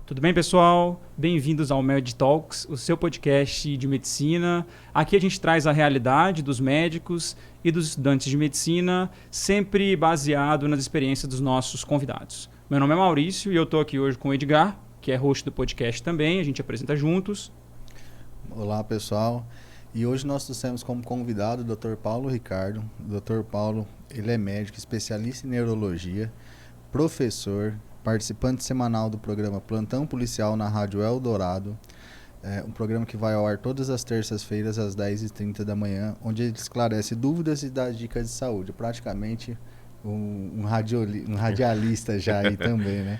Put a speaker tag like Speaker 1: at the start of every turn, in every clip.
Speaker 1: Tudo bem, pessoal? Bem-vindos ao Med Talks, o seu podcast de medicina. Aqui a gente traz a realidade dos médicos e dos estudantes de medicina, sempre baseado nas experiências dos nossos convidados. Meu nome é Maurício e eu estou aqui hoje com o Edgar, que é host do podcast também, a gente apresenta juntos.
Speaker 2: Olá, pessoal. E hoje nós trouxemos como convidado o Dr. Paulo Ricardo. O Dr. Paulo, ele é médico, especialista em neurologia, professor, participante semanal do programa Plantão Policial na Rádio Eldorado, um programa que vai ao ar todas as terças-feiras às 10h30 da manhã, onde ele esclarece dúvidas e dá dicas de saúde. Praticamente um radialista já aí também, né?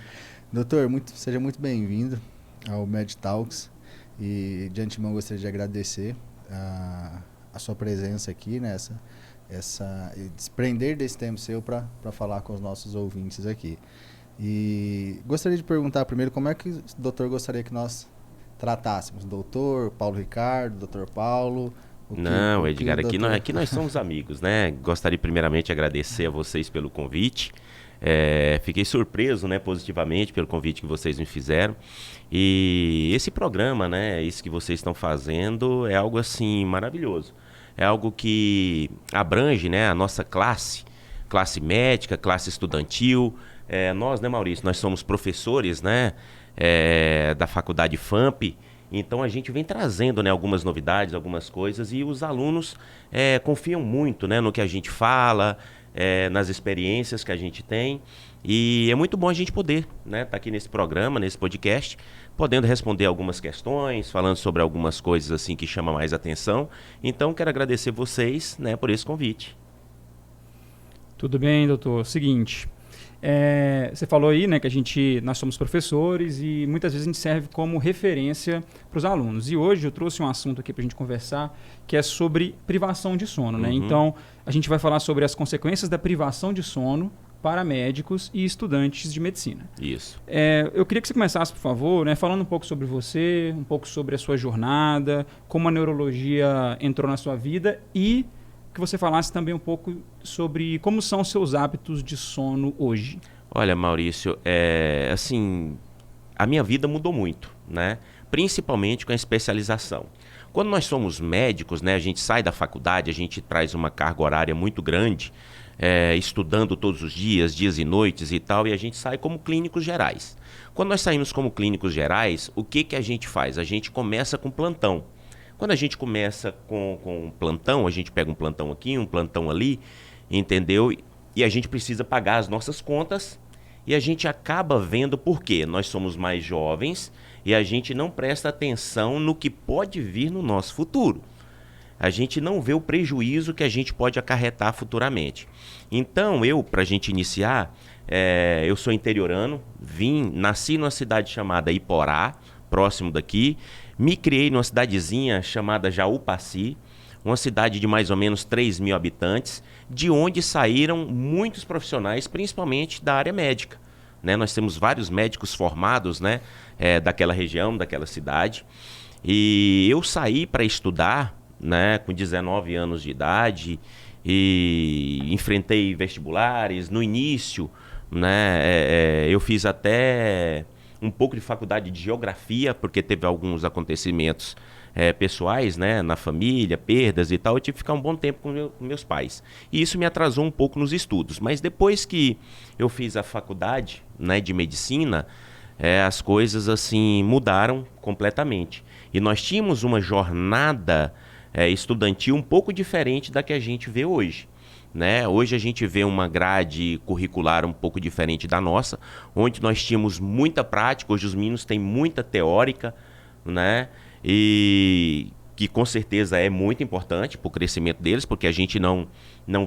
Speaker 2: Doutor, seja muito bem-vindo ao Med Talks e de antemão gostaria de agradecer a sua presença aqui, né? Desprender desse tempo seu para falar com os nossos ouvintes aqui. E gostaria de perguntar primeiro como é que o doutor gostaria que nós tratássemos. Doutor Paulo Ricardo, doutor Paulo...
Speaker 3: Não, Edgar, aqui nós somos amigos, né? Gostaria primeiramente de agradecer a vocês pelo convite. Fiquei surpreso, né, positivamente pelo convite que vocês me fizeram. E esse programa, né, isso que vocês estão fazendo é algo assim maravilhoso. É algo que abrange, né, a nossa classe médica, classe estudantil. Nós, né, Maurício, nós somos professores, né, da faculdade FAMP. Então a gente vem trazendo, né, algumas novidades, algumas coisas, e os alunos confiam muito, né, no que a gente fala, nas experiências que a gente tem. E é muito bom a gente poder, né, estar aqui nesse programa, nesse podcast, podendo responder algumas questões, falando sobre algumas coisas assim que chamam mais atenção. Então quero agradecer vocês, né, por esse convite.
Speaker 1: Tudo bem, doutor. Seguinte, você falou aí, né, que nós somos professores e muitas vezes a gente serve como referência para os alunos. E hoje eu trouxe um assunto aqui para a gente conversar, que é sobre privação de sono, né? Então, a gente vai falar sobre as consequências da privação de sono para médicos e estudantes de medicina.
Speaker 3: Isso.
Speaker 1: Eu queria que você começasse, por favor, né, falando um pouco sobre você, um pouco sobre a sua jornada, como a neurologia entrou na sua vida e que você falasse também um pouco sobre como são os seus hábitos de sono hoje.
Speaker 3: Olha, Maurício, assim, a minha vida mudou muito, né? Principalmente com a especialização. Quando nós somos médicos, né, a gente sai da faculdade, a gente traz uma carga horária muito grande, estudando todos os dias e noites e tal, e a gente sai como clínicos gerais. Quando nós saímos como clínicos gerais, o que a gente faz? A gente começa com plantão. Quando a gente começa com um plantão, a gente pega um plantão aqui, um plantão ali, entendeu? E a gente precisa pagar as nossas contas e a gente acaba vendo por quê. Nós somos mais jovens e a gente não presta atenção no que pode vir no nosso futuro. A gente não vê o prejuízo que a gente pode acarretar futuramente. Então, para a gente iniciar, eu sou interiorano, nasci numa cidade chamada Iporá, próximo daqui. Me criei numa cidadezinha chamada Jaú-Paci, uma cidade de mais ou menos 3.000 habitantes, de onde saíram muitos profissionais, principalmente da área médica, né? Nós temos vários médicos formados, né, daquela região, daquela cidade. E eu saí para estudar, né, com 19 anos de idade e enfrentei vestibulares. No início, né, eu fiz até um pouco de faculdade de geografia, porque teve alguns acontecimentos pessoais, né, na família, perdas e tal. Eu tive que ficar um bom tempo com meus pais. E isso me atrasou um pouco nos estudos. Mas depois que eu fiz a faculdade, né, de medicina, as coisas assim mudaram completamente. E nós tínhamos uma jornada estudantil um pouco diferente da que a gente vê hoje. Né? Hoje a gente vê uma grade curricular um pouco diferente da nossa, onde nós tínhamos muita prática. Hoje os meninos têm muita teórica, né? E que com certeza é muito importante para o crescimento deles, porque a gente não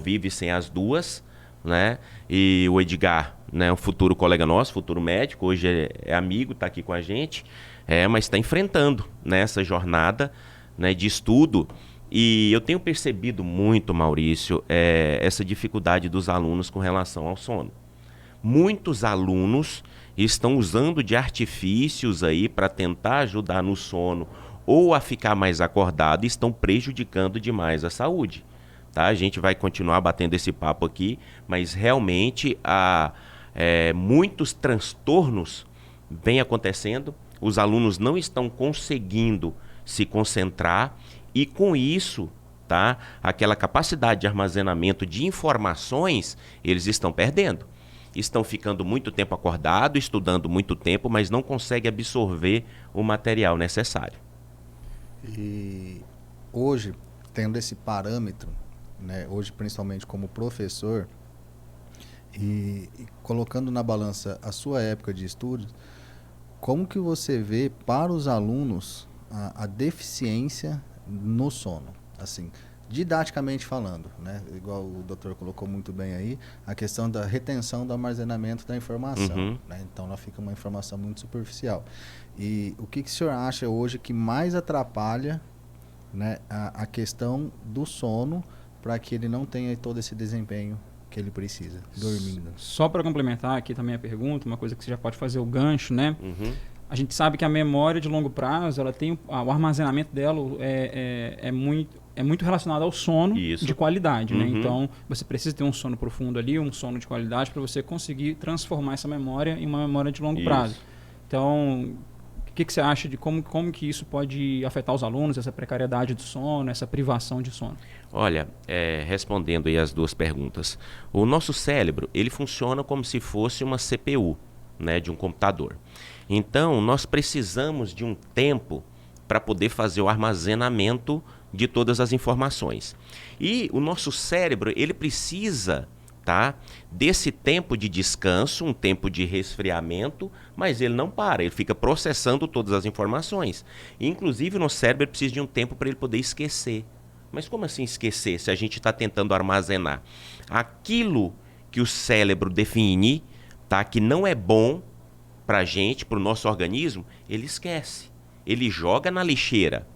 Speaker 3: vive sem as duas, né? E o Edgar, né, um futuro colega nosso, futuro médico, hoje é amigo, está aqui com a gente, mas está enfrentando, né, essa jornada, né, de estudo. E eu tenho percebido muito, Maurício, essa dificuldade dos alunos com relação ao sono. Muitos alunos estão usando de artifícios aí para tentar ajudar no sono ou a ficar mais acordado e estão prejudicando demais a saúde. Tá? A gente vai continuar batendo esse papo aqui, mas realmente há muitos transtornos, vem acontecendo, os alunos não estão conseguindo se concentrar e com isso, tá, aquela capacidade de armazenamento de informações, eles estão perdendo. Estão ficando muito tempo acordado, estudando muito tempo, mas não conseguem absorver o material necessário.
Speaker 2: E hoje, tendo esse parâmetro, né, hoje principalmente como professor, e colocando na balança a sua época de estudos, como que você vê para os alunos a deficiência no sono? Assim, didaticamente falando, né? Igual o doutor colocou muito bem aí, a questão da retenção do armazenamento da informação. Né? Então, ela fica uma informação muito superficial. E o que o senhor acha hoje que mais atrapalha, né, a questão do sono para que ele não tenha todo esse desempenho que ele precisa, dormindo?
Speaker 1: Só para complementar aqui também a pergunta, uma coisa que você já pode fazer o gancho, né? A gente sabe que a memória de longo prazo, ela tem o armazenamento dela é muito relacionado ao sono de qualidade, né? Então, você precisa ter um sono profundo ali, um sono de qualidade para você conseguir transformar essa memória em uma memória de longo prazo. Então, o que você acha de como que isso pode afetar os alunos, essa precariedade do sono, essa privação de sono?
Speaker 3: Olha, respondendo aí as duas perguntas, o nosso cérebro, ele funciona como se fosse uma CPU, né, de um computador. Então, nós precisamos de um tempo para poder fazer o armazenamento de todas as informações. E o nosso cérebro, ele precisa, tá, desse tempo de descanso, um tempo de resfriamento, mas ele não para, ele fica processando todas as informações. E, inclusive, o nosso cérebro precisa de um tempo para ele poder esquecer. Mas como assim esquecer se a gente está tentando armazenar? Aquilo que o cérebro define, tá, que não é bom para a gente, para o nosso organismo, ele esquece. Ele joga na lixeira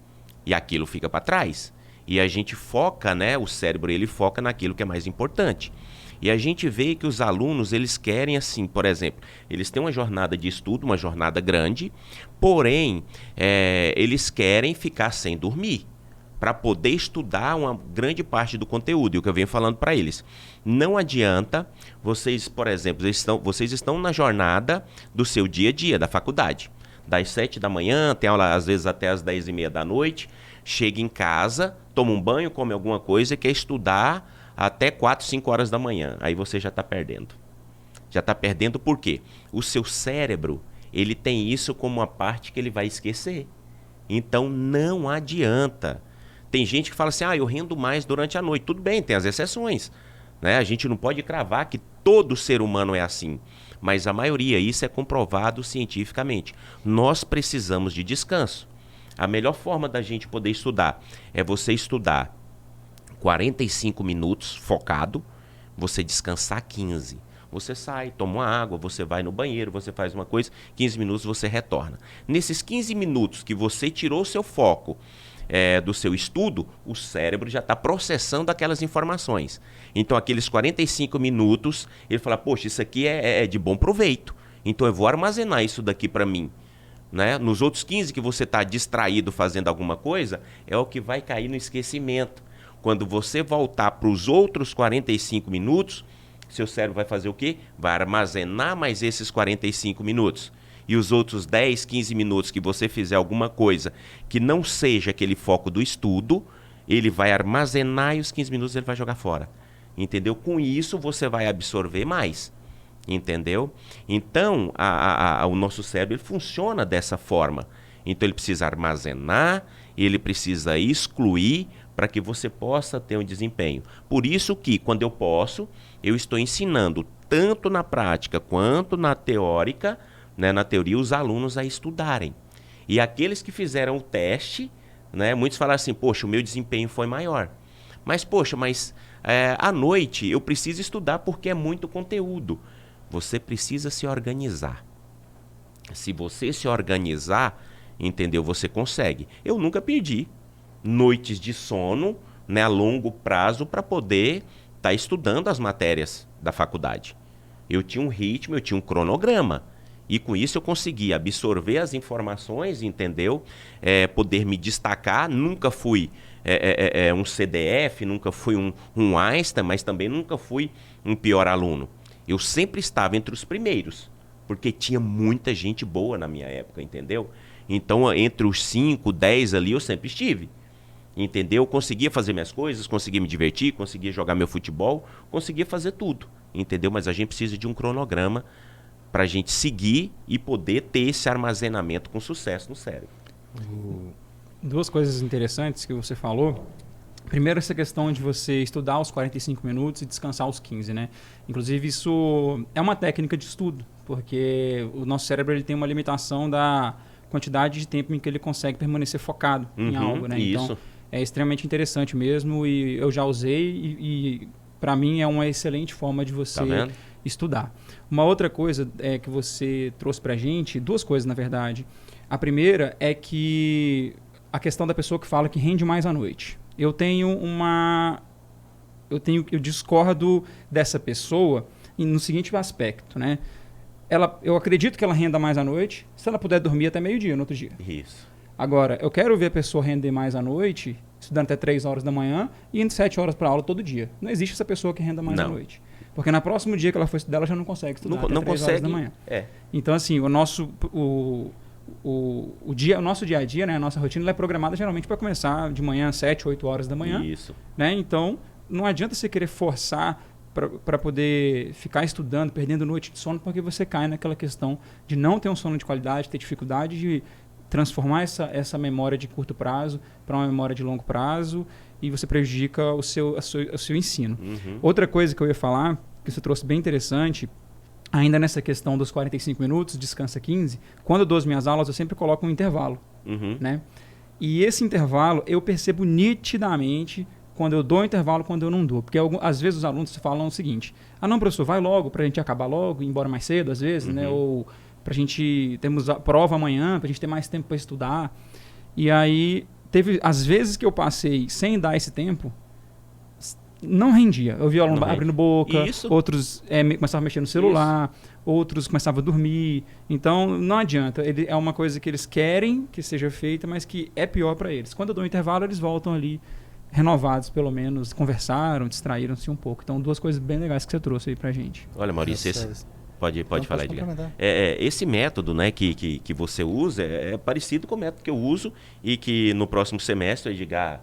Speaker 3: e aquilo fica para trás. E a gente foca, né, o cérebro ele foca naquilo que é mais importante. E a gente vê que os alunos, eles querem assim, por exemplo, eles têm uma jornada de estudo, uma jornada grande, porém, eles querem ficar sem dormir para poder estudar uma grande parte do conteúdo. E o que eu venho falando para eles, não adianta vocês, por exemplo, vocês estão na jornada do seu dia a dia, da faculdade. Das 7 da manhã, tem aula às vezes até as 10h30 da noite, chega em casa, toma um banho, come alguma coisa e quer estudar até 4, 5 horas da manhã. Aí você já está perdendo. Já está perdendo por quê? O seu cérebro, ele tem isso como uma parte que ele vai esquecer. Então não adianta. Tem gente que fala assim, eu rendo mais durante a noite. Tudo bem, tem as exceções, né? A gente não pode cravar que todo ser humano é assim. Mas a maioria, isso é comprovado cientificamente. Nós precisamos de descanso. A melhor forma da gente poder estudar é você estudar 45 minutos focado, você descansar 15. Você sai, toma uma água, você vai no banheiro, você faz uma coisa, 15 minutos você retorna. Nesses 15 minutos que você tirou o seu foco do seu estudo, o cérebro já está processando aquelas informações. Então, aqueles 45 minutos, ele fala, poxa, isso aqui é de bom proveito. Então, eu vou armazenar isso daqui para mim. Né? Nos outros 15 que você está distraído fazendo alguma coisa, é o que vai cair no esquecimento. Quando você voltar para os outros 45 minutos, seu cérebro vai fazer o quê? Vai armazenar mais esses 45 minutos. E os outros 10, 15 minutos que você fizer alguma coisa que não seja aquele foco do estudo, ele vai armazenar e os 15 minutos ele vai jogar fora. Entendeu? Com isso você vai absorver mais. Entendeu? Então, o nosso cérebro ele funciona dessa forma. Então, ele precisa armazenar, ele precisa excluir para que você possa ter um desempenho. Por isso que, quando eu posso, eu estou ensinando tanto na prática quanto na teórica, né, na teoria, os alunos a estudarem. E aqueles que fizeram o teste, né, muitos falaram assim, poxa, o meu desempenho foi maior. Mas, poxa, à noite eu preciso estudar porque é muito conteúdo. Você precisa se organizar. Se você se organizar, entendeu? Você consegue. Eu nunca perdi noites de sono, né, a longo prazo para poder estar estudando as matérias da faculdade. Eu tinha um ritmo, eu tinha um cronograma. E com isso eu consegui absorver as informações, entendeu? Poder me destacar. Nunca fui um CDF, nunca fui um Einstein, mas também nunca fui um pior aluno. Eu sempre estava entre os primeiros, Porque tinha muita gente boa na minha época, entendeu? Então, entre os 5, 10 ali, eu sempre estive. Entendeu? Eu conseguia fazer minhas coisas, conseguia me divertir, conseguia jogar meu futebol, conseguia fazer tudo. Entendeu? Mas a gente precisa de um cronograma para a gente seguir e poder ter esse armazenamento com sucesso no cérebro.
Speaker 1: Duas coisas interessantes que você falou. Primeiro, essa questão de você estudar os 45 minutos e descansar os 15, né? Inclusive, isso é uma técnica de estudo, porque o nosso cérebro ele tem uma limitação da quantidade de tempo em que ele consegue permanecer focado em algo, né?
Speaker 3: Isso.
Speaker 1: Então, é extremamente interessante mesmo e eu já usei e para mim é uma excelente forma de você estudar. Uma outra coisa que você trouxe pra gente, duas coisas na verdade. A primeira é que a questão da pessoa que fala que rende mais à noite. Eu discordo dessa pessoa no seguinte aspecto, né? Eu acredito que ela renda mais à noite se ela puder dormir até meio-dia no outro dia.
Speaker 3: Isso.
Speaker 1: Agora, eu quero ver a pessoa render mais à noite, estudando até 3 horas da manhã e indo 7 horas para aula todo dia. Não existe essa pessoa que renda mais à noite. Porque no próximo dia que ela for estudar, ela já não consegue estudar até 3 horas da manhã. Então, assim, o nosso dia a dia, né, a nossa rotina, ela é programada geralmente para começar de manhã às 7, 8 horas da manhã.
Speaker 3: Isso.
Speaker 1: Né? Então, não adianta você querer forçar para poder ficar estudando, perdendo noite de sono, porque você cai naquela questão de não ter um sono de qualidade, ter dificuldade de transformar essa memória de curto prazo para uma memória de longo prazo e você prejudica o seu ensino. Outra coisa que eu ia falar, que você trouxe bem interessante, ainda nessa questão dos 45 minutos, descansa 15, quando eu dou as minhas aulas, eu sempre coloco um intervalo. Né? E esse intervalo eu percebo nitidamente quando eu dou o intervalo, quando eu não dou. Porque às vezes os alunos falam o seguinte: ah, não, professor, vai logo para a gente acabar logo, ir embora mais cedo, às vezes, né? Ou para a gente temos a prova amanhã, para a gente ter mais tempo para estudar. E aí, teve às vezes que eu passei sem dar esse tempo, não rendia. Eu vi o aluno abrindo boca, outros começavam a mexer no celular, outros começavam a dormir. Então, não adianta. É uma coisa que eles querem que seja feita, mas que é pior para eles. Quando eu dou um intervalo, eles voltam ali renovados, pelo menos, conversaram, distraíram-se um pouco. Então, duas coisas bem legais que você trouxe aí pra gente.
Speaker 3: Olha, Maurício, pode falar, Edgar. Esse método, né, que você usa é parecido com o método que eu uso e que no próximo semestre, o Edgar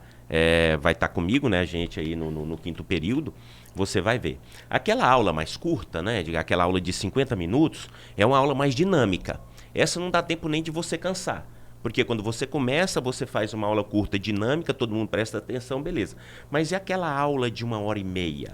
Speaker 3: vai estar comigo, né, a gente aí no quinto período, você vai ver. Aquela aula mais curta, né, Edgar, aquela aula de 50 minutos, é uma aula mais dinâmica. Essa não dá tempo nem de você cansar. Porque quando você começa, você faz uma aula curta, dinâmica, todo mundo presta atenção, beleza. Mas e aquela aula de 1h30?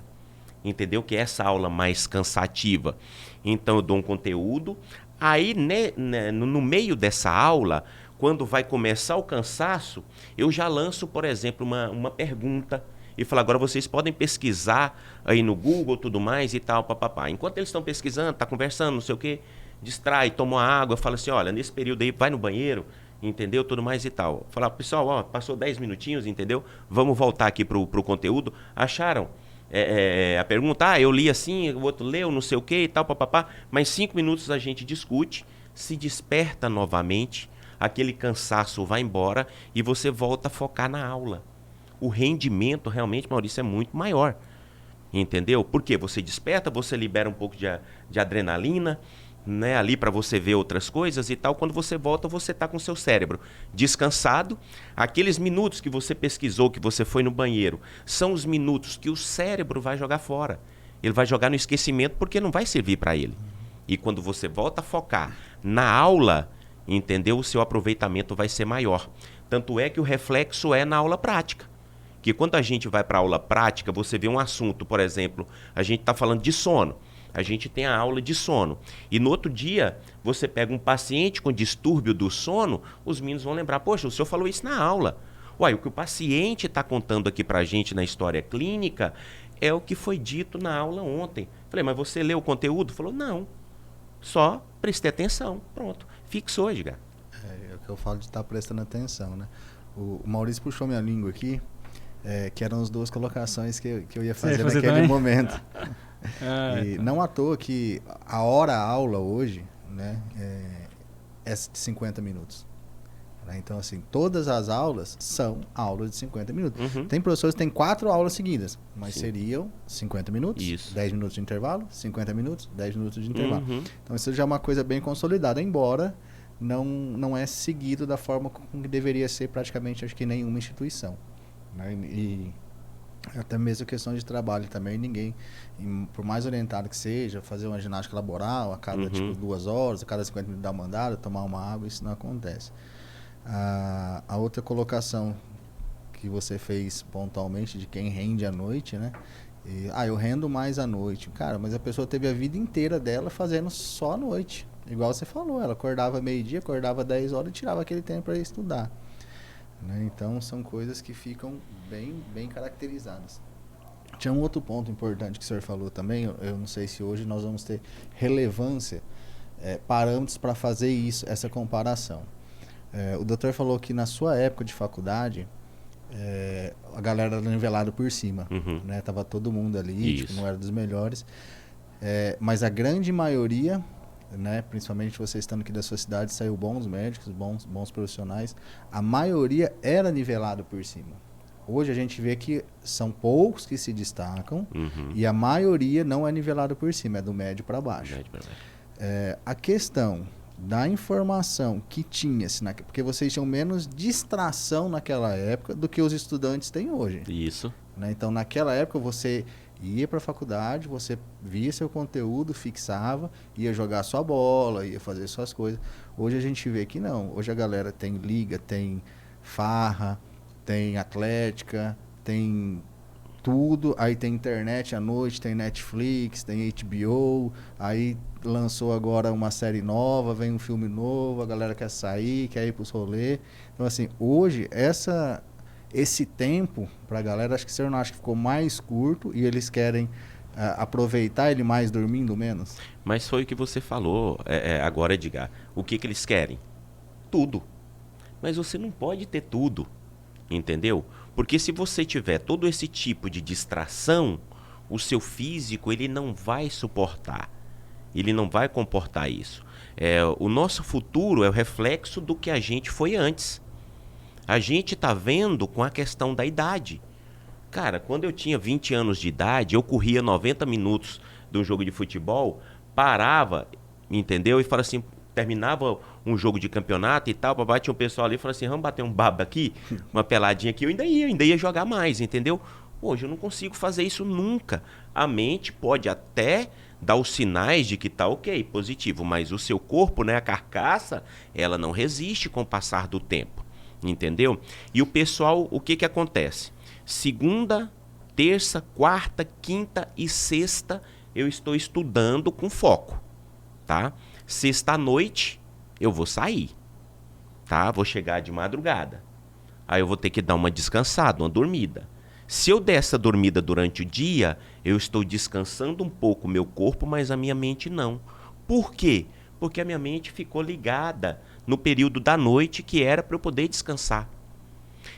Speaker 3: Entendeu? Que é essa aula mais cansativa. Então eu dou um conteúdo, aí no meio dessa aula, quando vai começar o cansaço, eu já lanço, por exemplo, uma pergunta e falo, agora vocês podem pesquisar aí no Google, tudo mais e tal, papapá. Enquanto eles estão pesquisando, tá conversando, não sei o quê, distrai, toma água, fala assim, olha, nesse período aí, vai no banheiro, entendeu? Tudo mais e tal. Falar, pessoal, ó, passou 10 minutinhos, entendeu? Vamos voltar aqui pro conteúdo. Acharam a pergunta? Eu li assim, o outro leu, não sei o que e tal, papapá. Mas 5 minutos a gente discute, se desperta novamente, aquele cansaço vai embora e você volta a focar na aula. O rendimento realmente, Maurício, é muito maior. Entendeu? Porque você desperta, você libera um pouco de adrenalina, né, ali para você ver outras coisas e tal. Quando você volta, você está com o seu cérebro descansado. Aqueles minutos que você pesquisou, que você foi no banheiro, são os minutos que o cérebro vai jogar fora. Ele vai jogar no esquecimento porque não vai servir para ele. E quando você volta a focar na aula, entendeu? O seu aproveitamento vai ser maior. Tanto é que o reflexo é na aula prática. Que quando a gente vai para a aula prática, você vê um assunto, por exemplo, a gente está falando de sono. A gente tem a aula de sono. E no outro dia, você pega um paciente com distúrbio do sono, os meninos vão lembrar, poxa, o senhor falou isso na aula. Uai, o que o paciente está contando aqui para a gente na história clínica é o que foi dito na aula ontem. Falei, mas você leu o conteúdo? Falou, não. Só prestei atenção. Pronto. Fixou, Edgar.
Speaker 2: É o que eu falo de estar prestando atenção, né? O Maurício puxou minha língua aqui, que eram as duas colocações que eu ia fazer naquele
Speaker 1: também?
Speaker 2: momento. E não à toa que a hora-aula hoje, né, é de 50 minutos. Né? Então, assim, todas as aulas são aulas de 50 minutos.
Speaker 3: Uhum.
Speaker 2: Tem professores que têm 4 aulas seguidas, mas
Speaker 3: Sim.
Speaker 2: seriam 50 minutos,
Speaker 3: Isso.
Speaker 2: 10 minutos de intervalo, 50 minutos, 10 minutos de intervalo.
Speaker 3: Uhum.
Speaker 2: Então, isso já é uma coisa bem consolidada, embora não é seguido da forma com que deveria ser praticamente, acho que nenhuma instituição. Né? E até mesmo a questão de trabalho também, ninguém, por mais orientado que seja, fazer uma ginástica laboral a cada tipo 2 horas, a cada 50 minutos dar uma andada, tomar uma água, isso não acontece. A outra colocação que você fez pontualmente de quem rende à noite, né? Eu rendo mais à noite. Cara, mas a pessoa teve a vida inteira dela fazendo só à noite. Igual você falou, ela acordava meio-dia, acordava 10 horas e tirava aquele tempo para estudar. Né? Então, são coisas que ficam bem caracterizadas. Tinha um outro ponto importante que o senhor falou também, eu não sei se hoje nós vamos ter relevância, parâmetros para fazer essa comparação. O doutor falou que na sua época de faculdade, a galera era nivelada por cima, né? Tava todo mundo ali, tipo, não era dos melhores, mas a grande maioria, né, principalmente você estando aqui da sua cidade, saiu bons médicos, bons profissionais, a maioria era nivelado por cima. Hoje a gente vê que são poucos que se destacam e a maioria não é nivelado por cima, é do médio para baixo. A questão da informação que tinha-se, porque vocês tinham menos distração naquela época do que os estudantes têm hoje.
Speaker 3: Isso.
Speaker 2: Né? Então, naquela época, você ia para a faculdade, você via seu conteúdo, fixava, ia jogar sua bola, ia fazer suas coisas. Hoje a gente vê que não. Hoje a galera tem liga, tem farra, tem atlética, tem tudo. Aí tem internet à noite, tem Netflix, tem HBO, aí lançou agora uma série nova, vem um filme novo, a galera quer sair, quer ir pros rolês. Então, assim, hoje, esse tempo pra galera, acho que o senhor não acha que ficou mais curto e eles querem aproveitar ele mais dormindo menos?
Speaker 3: Mas foi o que você falou agora, Edgar. O que eles querem? Tudo. Mas você não pode ter tudo, entendeu? Porque se você tiver todo esse tipo de distração, o seu físico ele não vai suportar. Ele não vai comportar isso. O nosso futuro é o reflexo do que a gente foi antes. A gente está vendo com a questão da idade. Cara, quando eu tinha 20 anos de idade, eu corria 90 minutos de um jogo de futebol, parava, entendeu? E falava assim, terminava um jogo de campeonato e tal, papai, tinha um pessoal ali e falava assim, vamos bater um baba aqui, uma peladinha aqui, eu ainda ia jogar mais, entendeu? Hoje eu não consigo fazer isso nunca. A mente pode até dar os sinais de que tá ok, positivo, mas o seu corpo, né, a carcaça, ela não resiste com o passar do tempo, entendeu? E o pessoal, o que acontece? Segunda, terça, quarta, quinta e sexta eu estou estudando com foco, tá? Sexta à noite eu vou sair, tá? Vou chegar de madrugada. Aí eu vou ter que dar uma descansada, uma dormida. Se eu der essa dormida durante o dia, eu estou descansando um pouco o meu corpo, mas a minha mente não. Por quê? Porque a minha mente ficou ligada no período da noite que era para eu poder descansar.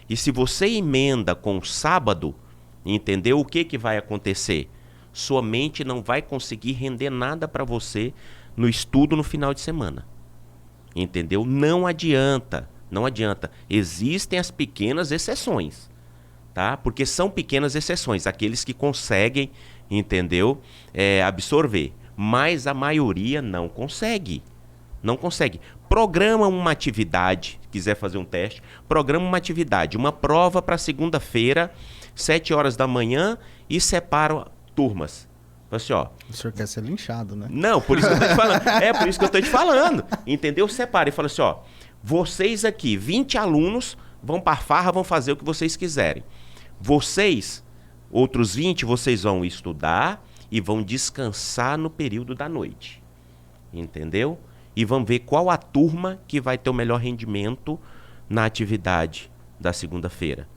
Speaker 3: E se você emenda com o sábado, entendeu o que vai acontecer? Sua mente não vai conseguir render nada para você no estudo no final de semana. Entendeu? Não adianta, não adianta. Existem as pequenas exceções, tá? Porque são pequenas exceções, aqueles que conseguem, entendeu? Absorver. Mas a maioria não consegue. Não consegue. Programa uma atividade, quiser fazer um teste, programa uma atividade, uma prova para segunda-feira, 7 horas da manhã e separa turmas. Assim, ó.
Speaker 2: O senhor quer ser linchado, né?
Speaker 3: Não, por isso que eu tô te falando. Por isso que eu tô te falando. Entendeu? Separa e fala assim, ó. Vocês aqui, 20 alunos, vão para farra, vão fazer o que vocês quiserem. Vocês, outros 20, vocês vão estudar e vão descansar no período da noite. Entendeu? E vamos ver qual a turma que vai ter o melhor rendimento na atividade da segunda-feira.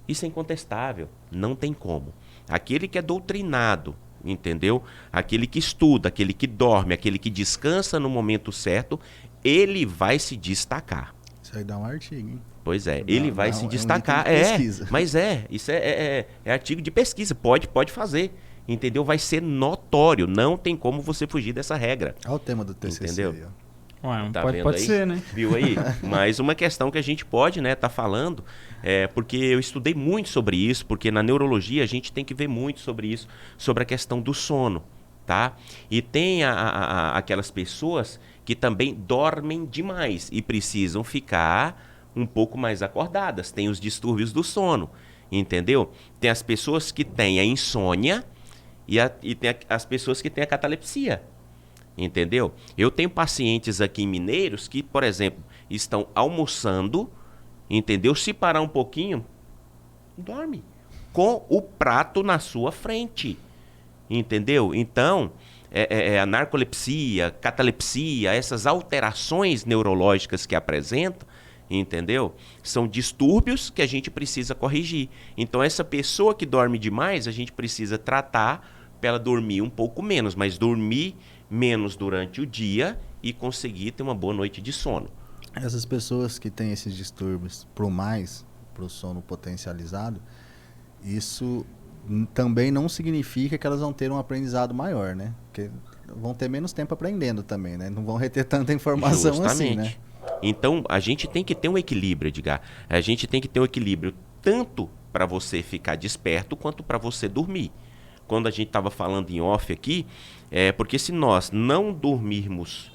Speaker 3: Isso é incontestável, não tem como. Aquele que é doutrinado, entendeu? Aquele que estuda, aquele que dorme, aquele que descansa no momento certo, ele vai se destacar.
Speaker 2: Isso aí dá um artigo, hein?
Speaker 3: Pois é, ele vai se destacar. Mas isso é artigo de pesquisa, pode fazer. Entendeu? Vai ser notório, não tem como você fugir dessa regra.
Speaker 2: Olha o tema do TCC
Speaker 3: entendeu?
Speaker 2: aí, ó.
Speaker 1: Ué,
Speaker 3: Tá
Speaker 1: pode,
Speaker 3: vendo
Speaker 1: pode
Speaker 3: aí?
Speaker 1: ser, né?
Speaker 3: Viu aí? Mas uma questão que a gente pode, né, tá falando, porque eu estudei muito sobre isso, porque na neurologia a gente tem que ver muito sobre isso, sobre a questão do sono, tá? E tem aquelas pessoas que também dormem demais e precisam ficar um pouco mais acordadas, tem os distúrbios do sono, entendeu? Tem as pessoas que têm a insônia e tem as pessoas que têm a catalepsia. Entendeu? Eu tenho pacientes aqui em Mineiros que, por exemplo, estão almoçando, entendeu? Se parar um pouquinho, dorme com o prato na sua frente, entendeu? Então, a narcolepsia, catalepsia, essas alterações neurológicas que apresentam, entendeu? São distúrbios que a gente precisa corrigir. Então, essa pessoa que dorme demais, a gente precisa tratar para ela dormir um pouco menos, mas dormir menos durante o dia e conseguir ter uma boa noite de sono.
Speaker 2: Essas pessoas que têm esses distúrbios pro sono potencializado, isso também não significa que elas vão ter um aprendizado maior, né? Porque vão ter menos tempo aprendendo também, né? Não vão reter tanta informação
Speaker 3: Justamente.
Speaker 2: assim, né?
Speaker 3: Então, a gente tem que ter um equilíbrio, Edgar. A gente tem que ter um equilíbrio tanto para você ficar desperto quanto para você dormir. Quando a gente estava falando em off aqui, porque se nós não dormirmos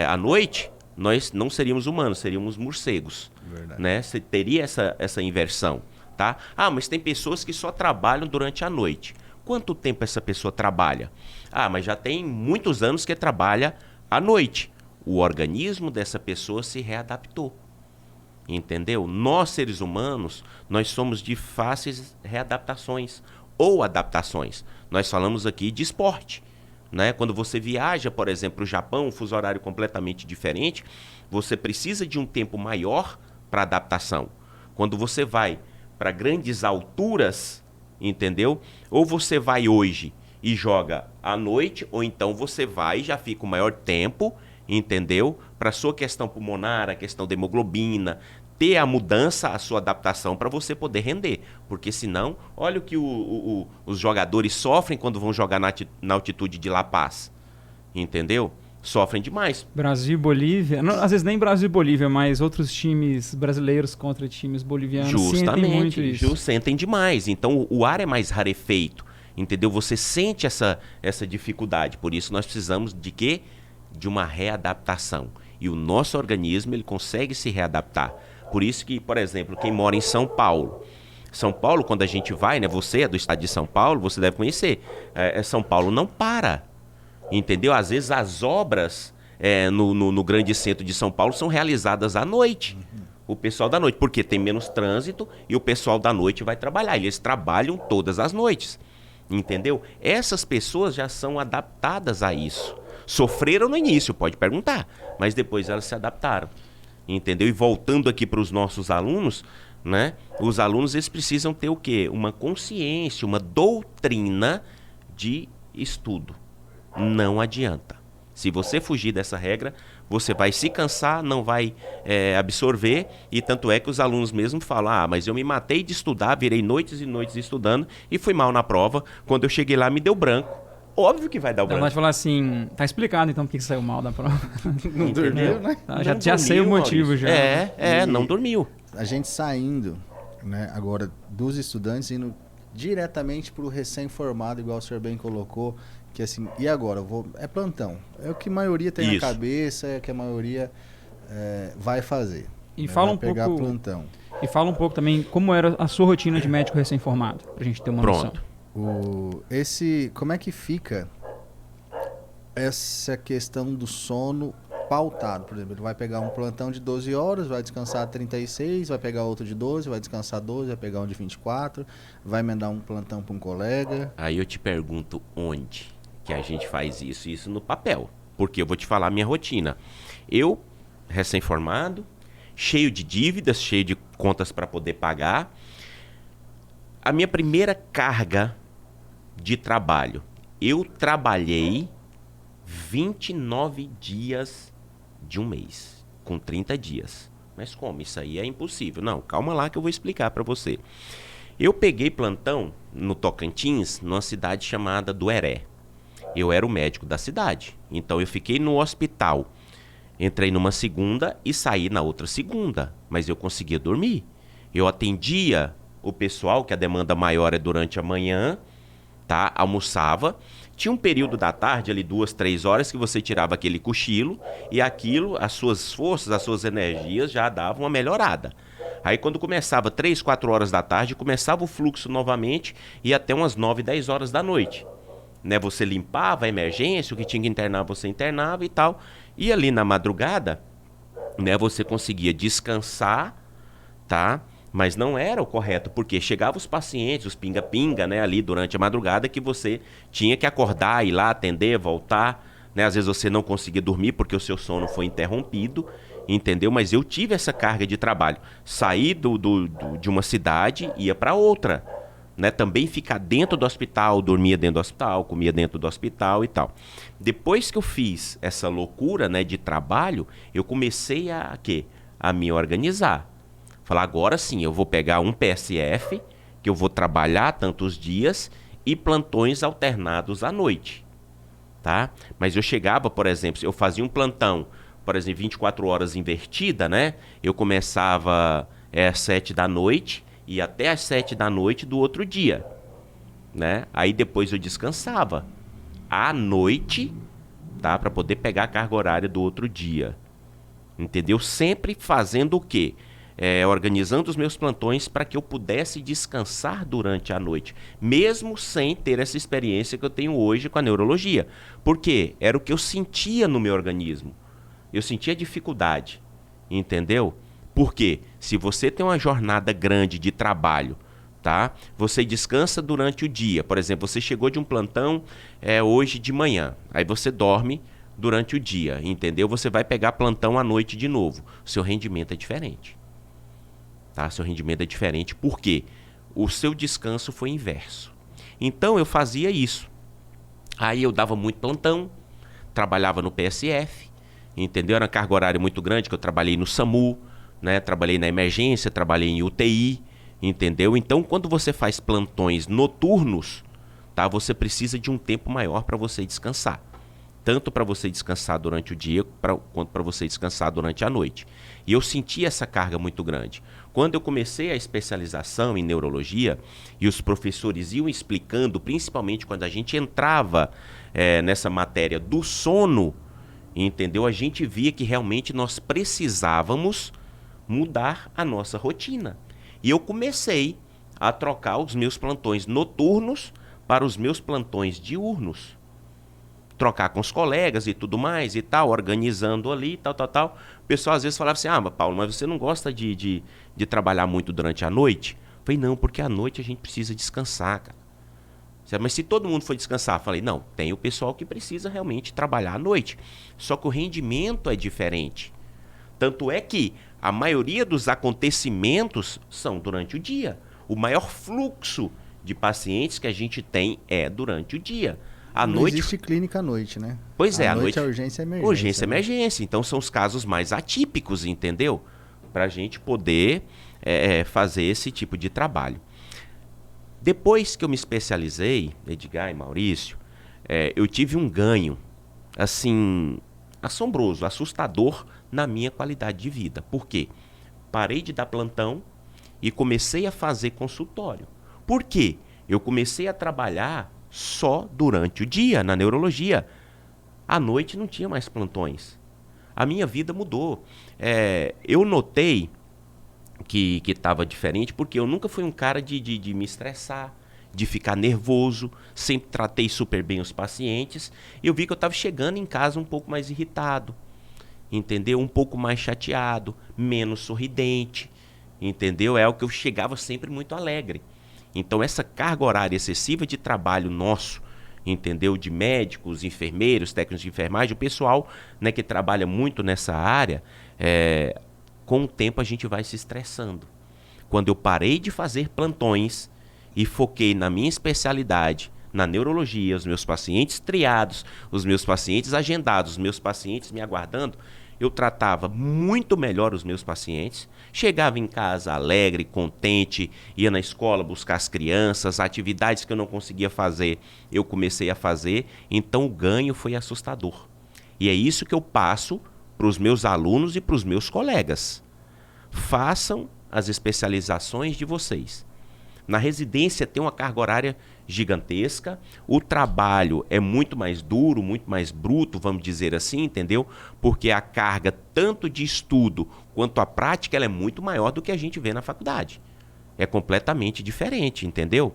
Speaker 3: à noite, nós não seríamos humanos, seríamos morcegos.
Speaker 2: Verdade.
Speaker 3: Né? Você teria essa inversão. Tá? Ah, mas tem pessoas que só trabalham durante a noite. Quanto tempo essa pessoa trabalha? Ah, mas já tem muitos anos que trabalha à noite. O organismo dessa pessoa se readaptou. Entendeu? Nós, seres humanos, nós somos de fáceis readaptações ou adaptações. Nós falamos aqui de esporte. Né? Quando você viaja, por exemplo, para o Japão, um fuso horário completamente diferente, você precisa de um tempo maior para adaptação. Quando você vai para grandes alturas, entendeu? Ou você vai hoje e joga à noite, ou então você vai e já fica o maior tempo, entendeu? Para a sua questão pulmonar, a questão da hemoglobina, ter a mudança, a sua adaptação para você poder render. Porque senão, olha o que os jogadores sofrem quando vão jogar na altitude de La Paz. Entendeu? Sofrem demais.
Speaker 1: Brasil e Bolívia, não, às vezes nem Brasil e Bolívia, mas outros times brasileiros contra times bolivianos sentem muito isso.
Speaker 3: Sentem demais. Então o ar é mais rarefeito, entendeu? Você sente essa dificuldade. Por isso nós precisamos de quê? De uma readaptação. E o nosso organismo ele consegue se readaptar. Por isso que, por exemplo, quem mora em São Paulo, quando a gente vai, né? Você é do estado de São Paulo, você deve conhecer. São Paulo não para. Entendeu? Às vezes as obras no grande centro de São Paulo são realizadas à noite. O pessoal da noite, porque tem menos trânsito e o pessoal da noite vai trabalhar. E eles trabalham todas as noites. Entendeu? Essas pessoas já são adaptadas a isso. Sofreram no início, pode perguntar, mas depois elas se adaptaram. Entendeu? E voltando aqui para os nossos alunos, né? Os alunos eles precisam ter o quê? Uma consciência, uma doutrina de estudo. Não adianta. Se você fugir dessa regra, você vai se cansar, não vai absorver. E tanto é que os alunos mesmo falam, mas eu me matei de estudar, virei noites e noites estudando e fui mal na prova. Quando eu cheguei lá, me deu branco. Óbvio que vai dar o branco.
Speaker 1: Ela vai falar assim, tá explicado então por que saiu mal da prova.
Speaker 2: Não dormiu, né?
Speaker 1: Já sei o motivo já.
Speaker 3: Não dormiu.
Speaker 2: A gente saindo, né, agora dos estudantes, indo diretamente para o recém-formado, igual o senhor bem colocou, que assim, e agora? É plantão. É o que a maioria tem na cabeça, é o que a maioria vai fazer.
Speaker 1: E
Speaker 2: né?
Speaker 1: fala
Speaker 2: vai pegar
Speaker 1: pouco,
Speaker 2: plantão.
Speaker 1: E fala um pouco também como era a sua rotina de médico recém-formado, pra gente ter uma noção.
Speaker 2: Como é que fica essa questão do sono pautado? Por exemplo, ele vai pegar um plantão de 12 horas, vai descansar 36, vai pegar outro de 12, vai descansar 12, vai pegar um de 24, vai emendar um plantão para um colega.
Speaker 3: Aí eu te pergunto onde que a gente faz isso? Isso no papel. Porque eu vou te falar a minha rotina. Eu, recém-formado, cheio de dívidas, cheio de contas para poder pagar. A minha primeira carga de trabalho, eu trabalhei 29 dias de um mês, com 30 dias. Mas como? Isso aí é impossível. Não, calma lá que eu vou explicar para você. Eu peguei plantão no Tocantins, numa cidade chamada Dueré. Eu era o médico da cidade. Então eu fiquei no hospital Entrei numa segunda e saí na outra segunda, mas eu conseguia dormir. Eu atendia o pessoal, que a demanda maior é durante a manhã, tá? Almoçava. Tinha um período da tarde, ali 2, 3 horas, que você tirava aquele cochilo e aquilo, as suas forças, as suas energias já davam uma melhorada. Aí quando começava 3, 4 horas da tarde, começava o fluxo novamente e até umas 9, 10 horas da noite. Né? Você limpava a emergência, o que tinha que internar você internava e tal. E ali na madrugada, né, você conseguia descansar, tá? Mas não era o correto, porque chegavam os pacientes, os pinga-pinga, né, ali durante a madrugada, que você tinha que acordar, ir lá, atender, voltar, né? Às vezes você não conseguia dormir porque o seu sono foi interrompido, entendeu? Mas eu tive essa carga de trabalho. Saí de uma cidade, ia para outra, né? Também ficar dentro do hospital, dormia dentro do hospital, comia dentro do hospital e tal. Depois que eu fiz essa loucura, né, de trabalho, eu comecei a me organizar. Falar, agora sim, eu vou pegar um PSF, que eu vou trabalhar tantos dias, e plantões alternados à noite, tá? Mas eu chegava, por exemplo, eu fazia um plantão, por exemplo, 24 horas invertida, né? Eu começava às 7 da noite e até às 7 da noite do outro dia, né? Aí depois eu descansava à noite, tá? Para poder pegar a carga horária do outro dia, entendeu? Sempre fazendo o quê? Organizando os meus plantões para que eu pudesse descansar durante a noite, mesmo sem ter essa experiência que eu tenho hoje com a neurologia. Porque era o que eu sentia no meu organismo. Eu sentia dificuldade, entendeu? Porque se você tem uma jornada grande de trabalho, tá? Você descansa durante o dia. Por exemplo, você chegou de um plantão hoje de manhã, aí você dorme durante o dia, entendeu? Você vai pegar plantão à noite de novo. O seu rendimento é diferente. Tá? Seu rendimento é diferente porque o seu descanso foi inverso. Então eu fazia isso. Aí eu dava muito plantão, trabalhava no PSF, entendeu? Era uma carga horária muito grande, que eu trabalhei no SAMU, né? Trabalhei na emergência, trabalhei em UTI, entendeu? Então quando você faz plantões noturnos, tá? Você precisa de um tempo maior para você descansar. Tanto para você descansar durante o dia, quanto para você descansar durante a noite. E eu senti essa carga muito grande. Quando eu comecei a especialização em neurologia, e os professores iam explicando, principalmente quando a gente entrava nessa matéria do sono, entendeu? A gente via que realmente nós precisávamos mudar a nossa rotina. E eu comecei a trocar os meus plantões noturnos para os meus plantões diurnos. Trocar com os colegas e tudo mais e tal, organizando ali, tal. O pessoal às vezes falava assim, Paulo, mas você não gosta de trabalhar muito durante a noite? Eu falei, não, porque à noite a gente precisa descansar, cara. Mas se todo mundo for descansar, eu falei, não, tem o pessoal que precisa realmente trabalhar à noite. Só que o rendimento é diferente. Tanto é que a maioria dos acontecimentos são durante o dia. O maior fluxo de pacientes que a gente tem é durante o dia.
Speaker 2: Não existe clínica à noite, né?
Speaker 3: Pois é, à noite
Speaker 2: é urgência e emergência.
Speaker 3: Urgência e
Speaker 2: né?
Speaker 3: emergência. Então são os casos mais atípicos, entendeu? Para a gente poder fazer esse tipo de trabalho. Depois que eu me especializei, Edgar e Maurício, eu tive um ganho, assim, assombroso, assustador na minha qualidade de vida. Por quê? Parei de dar plantão e comecei a fazer consultório. Por quê? Eu comecei a trabalhar só durante o dia, na neurologia. À noite não tinha mais plantões. A minha vida mudou. Eu notei que estava diferente porque eu nunca fui um cara de me estressar, de ficar nervoso. Sempre tratei super bem os pacientes. Eu vi que eu estava chegando em casa um pouco mais irritado, entendeu? Um pouco mais chateado, menos sorridente, entendeu? É o que eu chegava sempre muito alegre. Então essa carga horária excessiva de trabalho nosso, entendeu? De médicos, enfermeiros, técnicos de enfermagem, o pessoal, né, que trabalha muito nessa área, com o tempo a gente vai se estressando. Quando eu parei de fazer plantões e foquei na minha especialidade, na neurologia, os meus pacientes triados, os meus pacientes agendados, os meus pacientes me aguardando, eu tratava muito melhor os meus pacientes, chegava em casa alegre, contente, ia na escola buscar as crianças, atividades que eu não conseguia fazer, eu comecei a fazer, então o ganho foi assustador. E é isso que eu passo para os meus alunos e para os meus colegas. Façam as especializações de vocês. Na residência tem uma carga horária gigantesca, o trabalho é muito mais duro, muito mais bruto, vamos dizer assim, entendeu? Porque a carga tanto de estudo quanto a prática ela é muito maior do que a gente vê na faculdade. É completamente diferente, entendeu?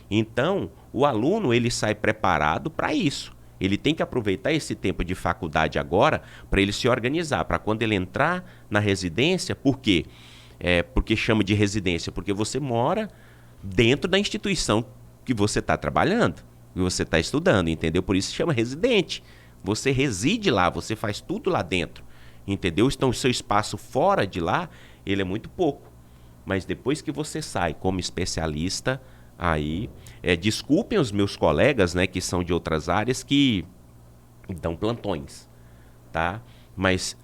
Speaker 3: Então, o aluno ele sai preparado para isso. Ele tem que aproveitar esse tempo de faculdade agora para ele se organizar, para quando ele entrar na residência, por quê? Porque chama de residência, porque você mora dentro da instituição que você está trabalhando, que você está estudando, entendeu? Por isso se chama residente. Você reside lá, você faz tudo lá dentro, entendeu? Então o seu espaço fora de lá, ele é muito pouco. Mas depois que você sai como especialista, aí, desculpem os meus colegas, né, que são de outras áreas, que dão plantões, tá? Mas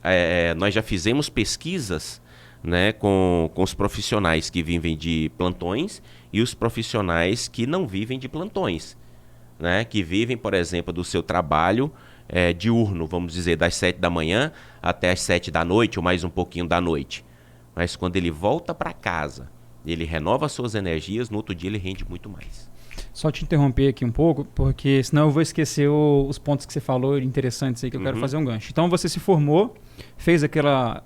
Speaker 3: nós já fizemos pesquisas, né, com os profissionais que vivem de plantões e os profissionais que não vivem de plantões, né, que vivem, por exemplo, do seu trabalho diurno, vamos dizer, das 7 da manhã até as 7 da noite ou mais um pouquinho da noite. Mas quando ele volta para casa, ele renova suas energias, no outro dia ele rende muito mais.
Speaker 1: Só te interromper aqui um pouco, porque senão eu vou esquecer os pontos que você falou interessantes aí que eu quero fazer um gancho. Então você se formou, fez aquela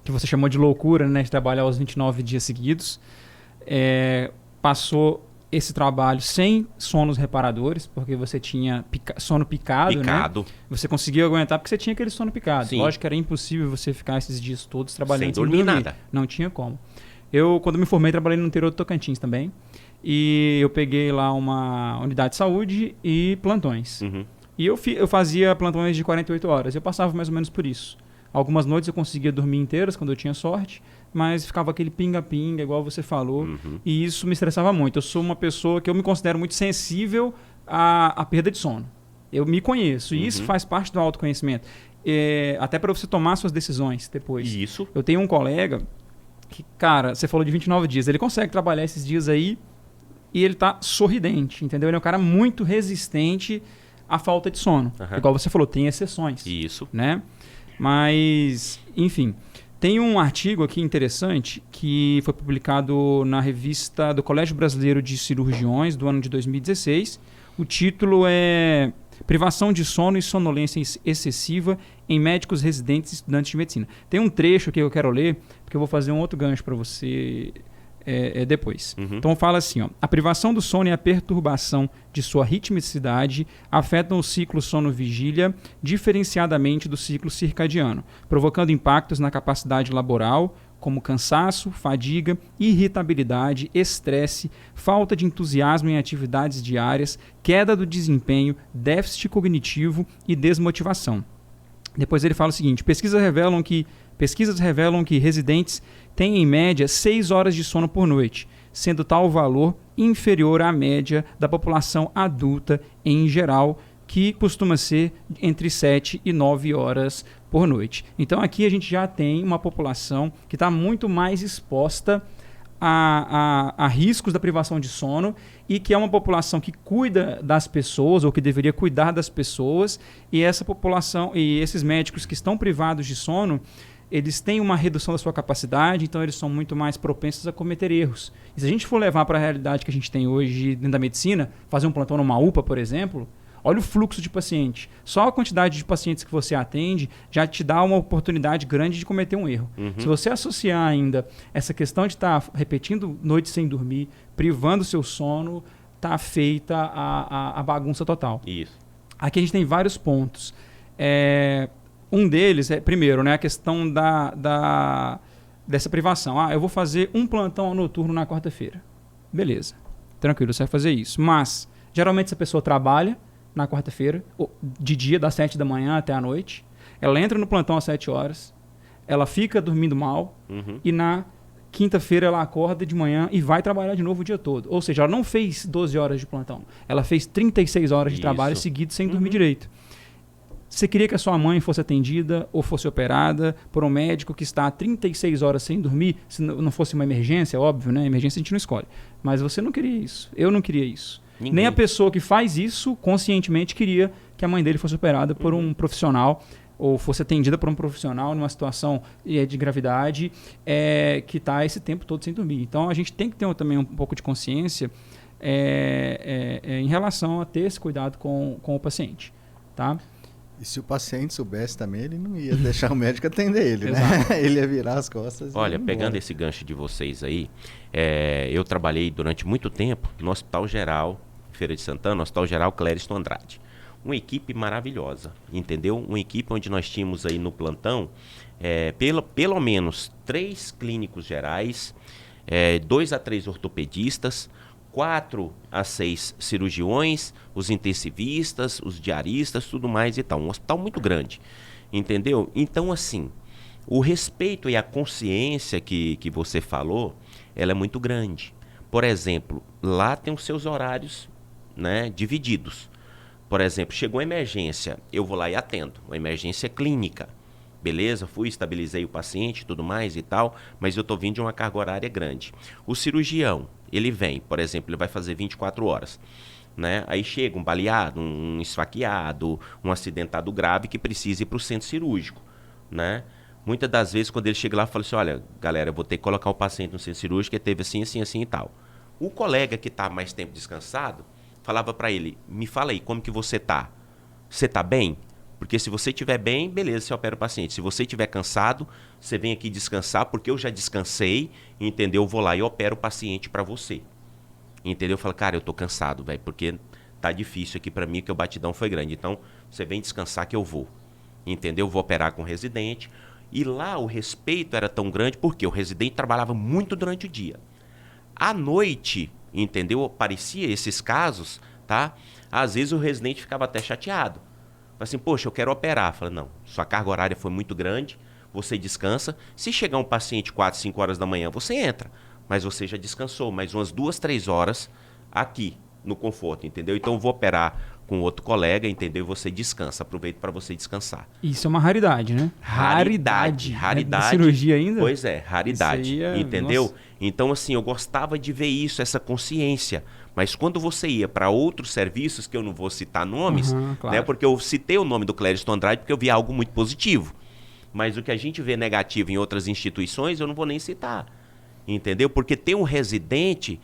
Speaker 1: que você chamou de loucura, né, de trabalhar os 29 dias seguidos, passou esse trabalho sem sonos reparadores, porque você tinha sono picado, né? Você conseguiu aguentar porque você tinha aquele sono picado.
Speaker 3: Sim.
Speaker 1: Lógico que era impossível você ficar esses dias todos trabalhando
Speaker 3: sem dormir nada.
Speaker 1: Não tinha como. Eu, quando me formei, trabalhei no interior do Tocantins também. E eu peguei lá uma unidade de saúde e plantões. E eu fazia plantões de 48 horas. Eu passava mais ou menos por isso. Algumas noites eu conseguia dormir inteiras, quando eu tinha sorte, mas ficava aquele pinga-pinga, igual você falou, e isso me estressava muito. Eu sou uma pessoa que eu me considero muito sensível à perda de sono. Eu me conheço, e isso faz parte do autoconhecimento. Até para você tomar suas decisões depois.
Speaker 3: Isso.
Speaker 1: Eu tenho um colega que, cara, você falou de 29 dias, ele consegue trabalhar esses dias aí e ele tá sorridente, entendeu? Ele é um cara muito resistente à falta de sono. Igual você falou, tem exceções.
Speaker 3: Isso.
Speaker 1: Né? Mas, enfim, tem um artigo aqui interessante que foi publicado na revista do Colégio Brasileiro de Cirurgiões do ano de 2016. O título é Privação de Sono e Sonolência Excessiva em Médicos Residentes e Estudantes de Medicina. Tem um trecho aqui que eu quero ler, porque eu vou fazer um outro gancho para você depois. Então fala assim, ó, a privação do sono e a perturbação de sua ritmicidade afetam o ciclo sono-vigília diferenciadamente do ciclo circadiano, provocando impactos na capacidade laboral, como cansaço, fadiga, irritabilidade, estresse, falta de entusiasmo em atividades diárias, queda do desempenho, déficit cognitivo e desmotivação. Depois ele fala o seguinte, pesquisas revelam que residentes têm em média 6 horas de sono por noite, sendo tal valor inferior à média da população adulta em geral, que costuma ser entre 7 e 9 horas por noite. Então aqui a gente já tem uma população que está muito mais exposta a riscos da privação de sono e que é uma população que cuida das pessoas ou que deveria cuidar das pessoas, e essa população e esses médicos que estão privados de sono, eles têm uma redução da sua capacidade, então eles são muito mais propensos a cometer erros. E se a gente for levar para a realidade que a gente tem hoje dentro da medicina, fazer um plantão numa UPA, por exemplo, olha o fluxo de paciente. Só a quantidade de pacientes que você atende já te dá uma oportunidade grande de cometer um erro. Se você associar ainda essa questão de estar repetindo noites sem dormir, privando o seu sono, está feita a bagunça total.
Speaker 3: Isso.
Speaker 1: Aqui a gente tem vários pontos. Um deles é, primeiro, né, a questão dessa privação. Eu vou fazer um plantão noturno na quarta-feira. Beleza. Tranquilo, você vai fazer isso. Mas, geralmente, essa pessoa trabalha na quarta-feira, de dia, das 7 da manhã até a noite. Ela entra no plantão às 7 horas, ela fica dormindo mal, e na quinta-feira ela acorda de manhã e vai trabalhar de novo o dia todo. Ou seja, ela não fez 12 horas de plantão, ela fez 36 horas de trabalho seguidos sem dormir direito. Você queria que a sua mãe fosse atendida ou fosse operada por um médico que está há 36 horas sem dormir, se não fosse uma emergência, óbvio, né? Emergência a gente não escolhe. Mas você não queria isso, eu não queria isso.
Speaker 3: Ninguém.
Speaker 1: Nem a pessoa que faz isso conscientemente queria que a mãe dele fosse operada por um profissional ou fosse atendida por um profissional numa situação de gravidade, que está esse tempo todo sem dormir. Então, a gente tem que ter também um pouco de consciência em relação a ter esse cuidado com o paciente, tá?
Speaker 2: E se o paciente soubesse também, ele não ia deixar o médico atender ele, né? Ele ia virar as costas.
Speaker 3: Olha, pegando esse gancho de vocês aí, eu trabalhei durante muito tempo no Hospital Geral Feira de Santana, no Hospital Geral Clériston Andrade. Uma equipe maravilhosa, entendeu? Uma equipe onde nós tínhamos aí no plantão pelo menos 3 clínicos gerais, 2 a 3 ortopedistas, 4 a 6 cirurgiões, os intensivistas, os diaristas, tudo mais e tal. Um hospital muito grande, entendeu? Então, assim, o respeito e a consciência que você falou, ela é muito grande. Por exemplo, lá tem os seus horários, né, divididos. Por exemplo, chegou uma emergência, eu vou lá e atendo. Uma emergência clínica. Beleza, fui, estabilizei o paciente e tudo mais e tal, mas eu estou vindo de uma carga horária grande. O cirurgião, ele vem, por exemplo, ele vai fazer 24 horas. Né? Aí chega um baleado, um esfaqueado, um acidentado grave que precisa ir para o centro cirúrgico. Né? Muitas das vezes, quando ele chega lá, fala assim, olha, galera, eu vou ter que colocar o paciente no centro cirúrgico, que teve assim, assim, assim e tal. O colega que está mais tempo descansado, falava para ele, me fala aí, como que você está? Você está bem? Porque se você estiver bem, beleza, você opera o paciente. Se você estiver cansado, você vem aqui descansar, porque eu já descansei, entendeu? Eu vou lá e opero o paciente para você. Entendeu? Eu falo, cara, eu tô cansado, velho, porque tá difícil aqui para mim, que o batidão foi grande. Então, você vem descansar que eu vou. Entendeu? Eu vou operar com o residente. E lá o respeito era tão grande, porque o residente trabalhava muito durante o dia. À noite, entendeu? Aparecia esses casos, tá? Às vezes o residente ficava até chateado. Assim, poxa, eu quero operar. Fala, não, sua carga horária foi muito grande, você descansa. Se chegar um paciente 4, 5 horas da manhã, você entra. Mas você já descansou mais umas 2, 3 horas aqui, no conforto, entendeu? Então eu vou operar com outro colega, entendeu? E você descansa, aproveita para você descansar.
Speaker 1: Isso é uma raridade, né? Raridade.
Speaker 3: Raridade.
Speaker 1: Cirurgia ainda?
Speaker 3: Pois é, raridade, entendeu?
Speaker 1: Nossa.
Speaker 3: Então, assim, eu gostava de ver isso, essa consciência. Mas quando você ia para outros serviços, que eu não vou citar nomes,
Speaker 1: claro.
Speaker 3: né? Porque eu citei o nome do Clériston Andrade porque eu vi algo muito positivo. Mas o que a gente vê negativo em outras instituições, eu não vou nem citar. Entendeu? Porque tem um residente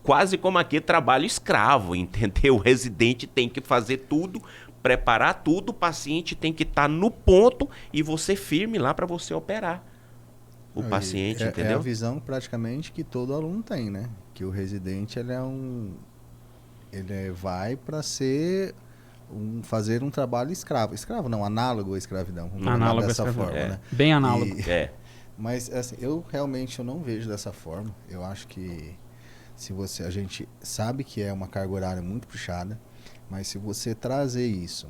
Speaker 3: quase como aqui trabalho escravo, entendeu? O residente tem que fazer tudo, preparar tudo, o paciente tem que estar no ponto e você firme lá para você operar o paciente, entendeu?
Speaker 2: É a visão praticamente que todo aluno tem, né? Que o residente ele vai para ser fazer um trabalho escravo. Escravo não, análogo à escravidão.
Speaker 1: Análogo
Speaker 2: dessa
Speaker 1: à
Speaker 2: forma,
Speaker 1: escravidão.
Speaker 2: né?
Speaker 1: Bem análogo.
Speaker 2: Mas assim, eu não vejo dessa forma. Eu acho que a gente sabe que é uma carga horária muito puxada, mas se você trazer isso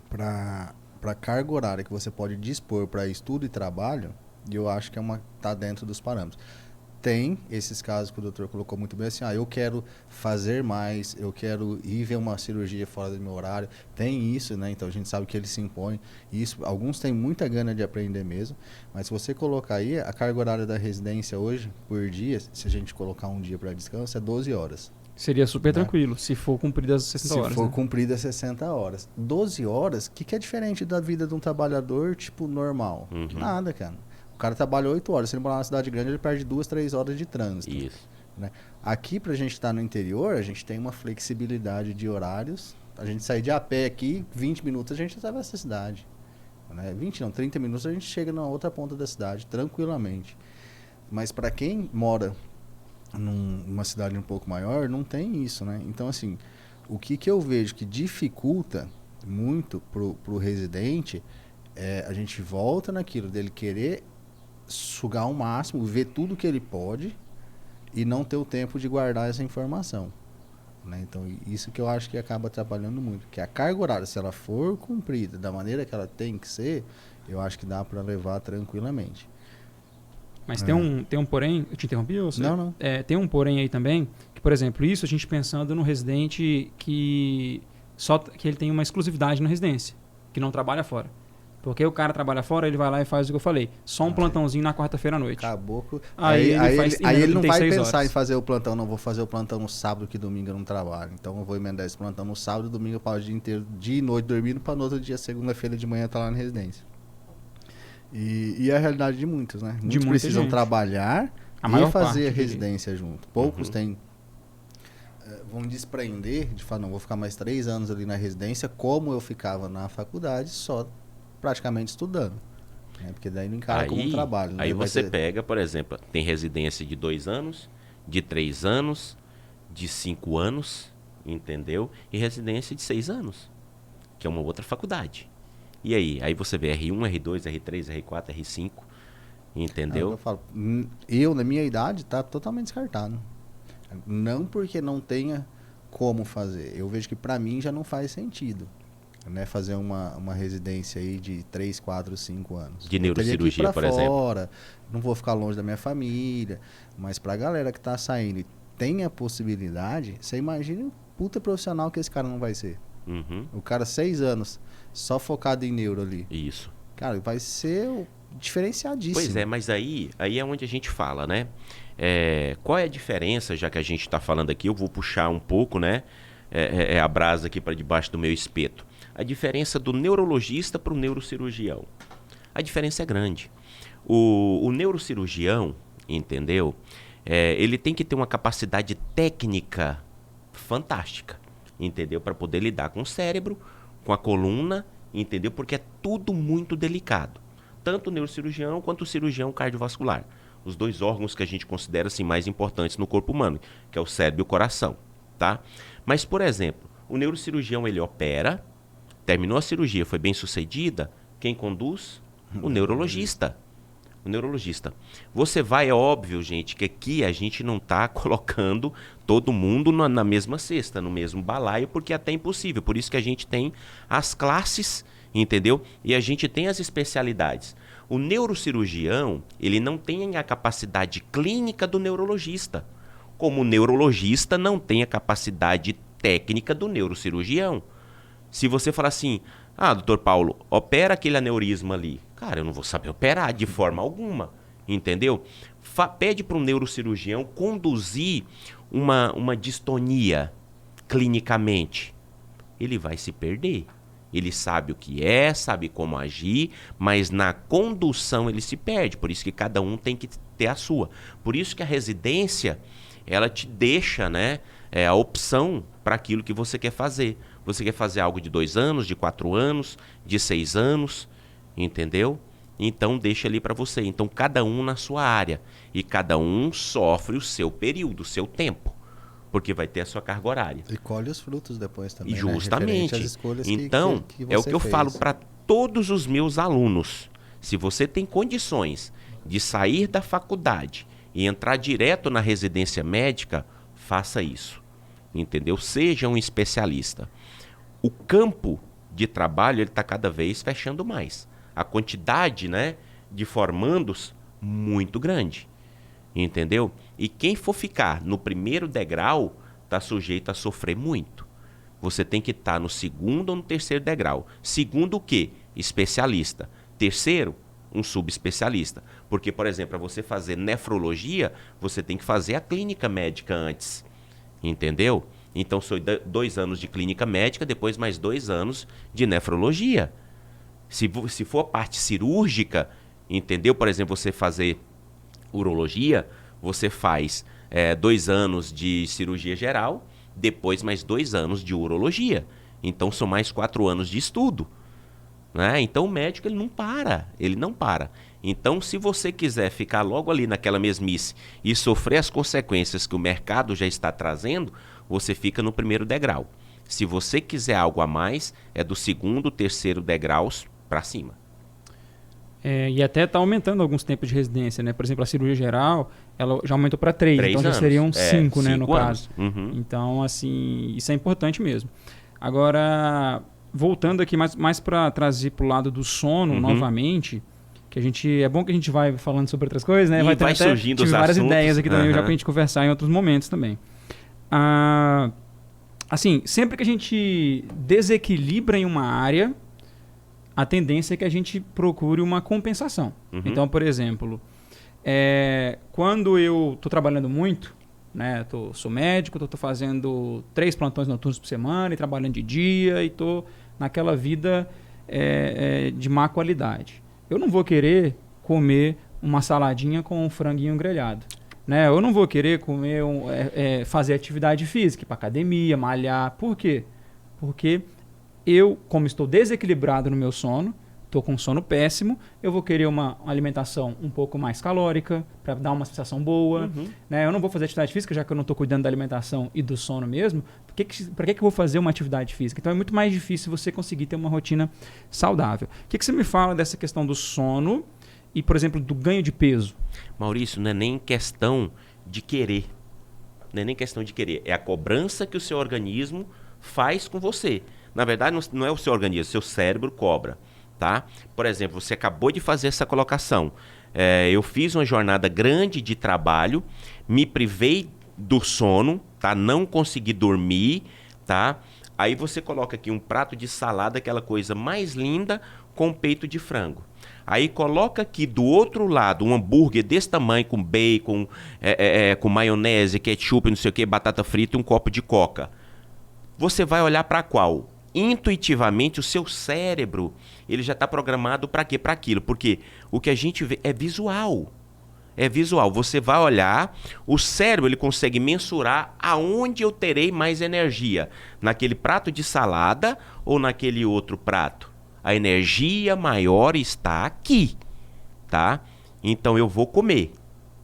Speaker 2: para carga horária que você pode dispor para estudo e trabalho, eu acho que tá dentro dos parâmetros. Tem esses casos que o doutor colocou muito bem, assim, eu quero fazer mais, eu quero ir ver uma cirurgia fora do meu horário. Tem isso, né? Então a gente sabe que ele se impõe. Isso, alguns têm muita gana de aprender mesmo, mas se você colocar aí, a carga horária da residência hoje, por dia, se a gente colocar um dia para descanso, é 12 horas.
Speaker 1: Seria super tranquilo, se for cumprida as 60 horas.
Speaker 2: Se for cumprida as 60 horas. 12 horas, o que é diferente da vida de um trabalhador, tipo, normal? Nada, cara. O cara trabalha 8 horas. Se ele morar numa cidade grande, ele perde 2, 3 horas de trânsito.
Speaker 3: Isso.
Speaker 2: Né? Aqui, pra gente estar no interior, a gente tem uma flexibilidade de horários. A gente sair de a pé aqui, 20 minutos a gente atravessa a cidade. Né? 20 não, 30 minutos a gente chega na outra ponta da cidade, tranquilamente. Mas para quem mora numa cidade um pouco maior, não tem isso, né? Então, assim, o que eu vejo que dificulta muito pro residente é a gente volta naquilo dele querer sugar ao máximo, ver tudo que ele pode e não ter o tempo de guardar essa informação, né? Então, isso que eu acho que acaba atrapalhando muito, que a carga horária, se ela for cumprida da maneira que ela tem que ser, eu acho que dá para levar tranquilamente.
Speaker 1: Mas tem um porém, eu te interrompi? Ou você?
Speaker 2: Não.
Speaker 1: Tem um porém aí também, que, por exemplo, isso a gente pensando no residente que ele tem uma exclusividade na residência, que não trabalha fora. Porque o cara trabalha fora, ele vai lá e faz o que eu falei. Só um plantãozinho na quarta-feira à noite.
Speaker 2: Acabou.
Speaker 1: Aí
Speaker 2: ele não vai
Speaker 1: 36
Speaker 2: pensar
Speaker 1: horas.
Speaker 2: em fazer o plantão, não vou fazer o plantão no sábado, que domingo eu não trabalho. Então eu vou emendar esse plantão no sábado, domingo eu passo o dia inteiro, dia e noite dormindo, para no outro dia, segunda-feira de manhã, estar lá na residência. E é a realidade de muitos, né? Muitos precisam trabalhar e fazer a residência junto. Poucos têm... vão desprender de falar, não, vou ficar mais 3 anos ali na residência, como eu ficava na faculdade, só praticamente estudando. Né? Porque daí não encara como um trabalho. Né?
Speaker 3: Aí você pega, por exemplo, tem residência de 2 anos, de 3 anos, de 5 anos, entendeu? E residência de 6 anos, que é uma outra faculdade. E aí você vê R1, R2, R3, R4, R5, entendeu?
Speaker 2: Eu falo, eu, na minha idade, tá totalmente descartado. Não porque não tenha como fazer. Eu vejo que para mim já não faz sentido, né, fazer uma residência aí de 3, 4, 5 anos.
Speaker 3: De neurocirurgia, por exemplo.
Speaker 2: Não vou ficar longe da minha família. Mas pra galera que tá saindo e tem a possibilidade, você imagina o puta profissional que esse cara não vai ser. O cara 6 anos só focado em neuro ali.
Speaker 3: Isso.
Speaker 2: Cara, vai ser diferenciadíssimo.
Speaker 3: Pois é, mas aí é onde a gente fala, né? Qual é a diferença, já que a gente está falando aqui, eu vou puxar um pouco, né? A brasa aqui para debaixo do meu espeto. A diferença do neurologista para o neurocirurgião. A diferença é grande. O neurocirurgião, entendeu? Ele tem que ter uma capacidade técnica fantástica, entendeu? Para poder lidar com o cérebro, com a coluna, entendeu? Porque é tudo muito delicado. Tanto o neurocirurgião quanto o cirurgião cardiovascular. Os 2 órgãos que a gente considera assim, mais importantes no corpo humano, que é o cérebro e o coração, tá? Mas, por exemplo, o neurocirurgião, ele opera, terminou a cirurgia, foi bem sucedida, quem conduz? O neurologista. O neurologista. Você vai, é óbvio, gente, que aqui a gente não está colocando todo mundo na mesma cesta, no mesmo balaio, porque é até impossível. Por isso que a gente tem as classes, entendeu? E a gente tem as especialidades. O neurocirurgião, ele não tem a capacidade clínica do neurologista, como o neurologista não tem a capacidade técnica do neurocirurgião. Se você falar assim, doutor Paulo, opera aquele aneurisma ali. Cara, eu não vou saber operar de forma alguma, entendeu? Pede para um neurocirurgião conduzir uma distonia clinicamente. Ele vai se perder. Ele sabe o que é, sabe como agir, mas na condução ele se perde. Por isso que cada um tem que ter a sua. Por isso que a residência, ela te deixa, né, a opção para aquilo que você quer fazer. Você quer fazer algo de 2 anos, de 4 anos, de 6 anos, entendeu? Então deixa ali para você. Então cada um na sua área. E cada um sofre o seu período, o seu tempo. Porque vai ter a sua carga horária.
Speaker 2: E colhe os frutos depois também.
Speaker 3: Justamente.
Speaker 2: Né? Às escolhas
Speaker 3: então,
Speaker 2: que
Speaker 3: é o que eu
Speaker 2: fez.
Speaker 3: falo para todos os meus alunos. Se você tem condições de sair da faculdade e entrar direto na residência médica, faça isso. Entendeu? Seja um especialista. O campo de trabalho está cada vez fechando mais. A quantidade, né, de formandos muito grande. Entendeu? E quem for ficar no primeiro degrau está sujeito a sofrer muito. Você tem que estar no segundo ou no terceiro degrau. Segundo o quê? Especialista. Terceiro, um subespecialista. Porque, por exemplo, para você fazer nefrologia, você tem que fazer a clínica médica antes. Entendeu? Então, são 2 anos de clínica médica, depois mais 2 anos de nefrologia. Se for a parte cirúrgica, entendeu? Por exemplo, você fazer urologia, você faz 2 anos de cirurgia geral, depois mais 2 anos de urologia. Então, são mais 4 anos de estudo. Né? Então, o médico ele não para. Então, se você quiser ficar logo ali naquela mesmice e sofrer as consequências que o mercado já está trazendo, você fica no primeiro degrau. Se você quiser algo a mais, é do segundo, terceiro degraus para cima.
Speaker 1: E até está aumentando alguns tempos de residência, né? Por exemplo, a cirurgia geral, ela já aumentou para 3, então
Speaker 3: anos.
Speaker 1: Já seriam 5, né, no
Speaker 3: anos.
Speaker 1: caso.
Speaker 3: Uhum.
Speaker 1: Então, assim, isso é importante mesmo. Agora, voltando aqui mais para trazer para o lado do sono novamente, que a gente, é bom que a gente vai falando sobre outras coisas, né?
Speaker 3: E
Speaker 1: vai
Speaker 3: surgindo os
Speaker 1: várias
Speaker 3: assuntos.
Speaker 1: ideias aqui também, já para a gente conversar em outros momentos também. Assim, sempre que a gente desequilibra em uma área, a tendência é que a gente procure uma compensação.
Speaker 3: Uhum.
Speaker 1: Então, por exemplo, quando eu estou trabalhando muito, né, sou médico, estou fazendo 3 plantões noturnos por semana e trabalhando de dia e estou naquela vida de má qualidade. Eu não vou querer comer uma saladinha com um franguinho grelhado. Né? Eu não vou querer comer fazer atividade física, ir para academia, malhar. Por quê? Porque eu, como estou desequilibrado no meu sono, estou com um sono péssimo, eu vou querer uma alimentação um pouco mais calórica, para dar uma sensação boa.
Speaker 3: Uhum.
Speaker 1: Né? Eu não vou fazer atividade física, já que eu não estou cuidando da alimentação e do sono mesmo. Para que eu vou fazer uma atividade física? Então é muito mais difícil você conseguir ter uma rotina saudável. O que você me fala dessa questão do sono e, por exemplo, do ganho de peso?
Speaker 3: Maurício, não é nem questão de querer. Não é nem questão de querer. É a cobrança que o seu organismo faz com você. Na verdade, não é o seu organismo, seu cérebro cobra. Tá? Por exemplo, você acabou de fazer essa colocação. Eu fiz uma jornada grande de trabalho, me privei do sono, tá? Não consegui dormir, tá? Aí você coloca aqui um prato de salada, aquela coisa mais linda, com peito de frango. Aí coloca aqui do outro lado um hambúrguer desse tamanho, com bacon, com maionese, ketchup, não sei o que, batata frita e um copo de coca. Você vai olhar para qual? Intuitivamente, o seu cérebro, ele já está programado para quê? Para aquilo. Porque o que a gente vê é visual. É visual. Você vai olhar, o cérebro ele consegue mensurar aonde eu terei mais energia. Naquele prato de salada ou naquele outro prato. A energia maior está aqui, tá? Então eu vou comer,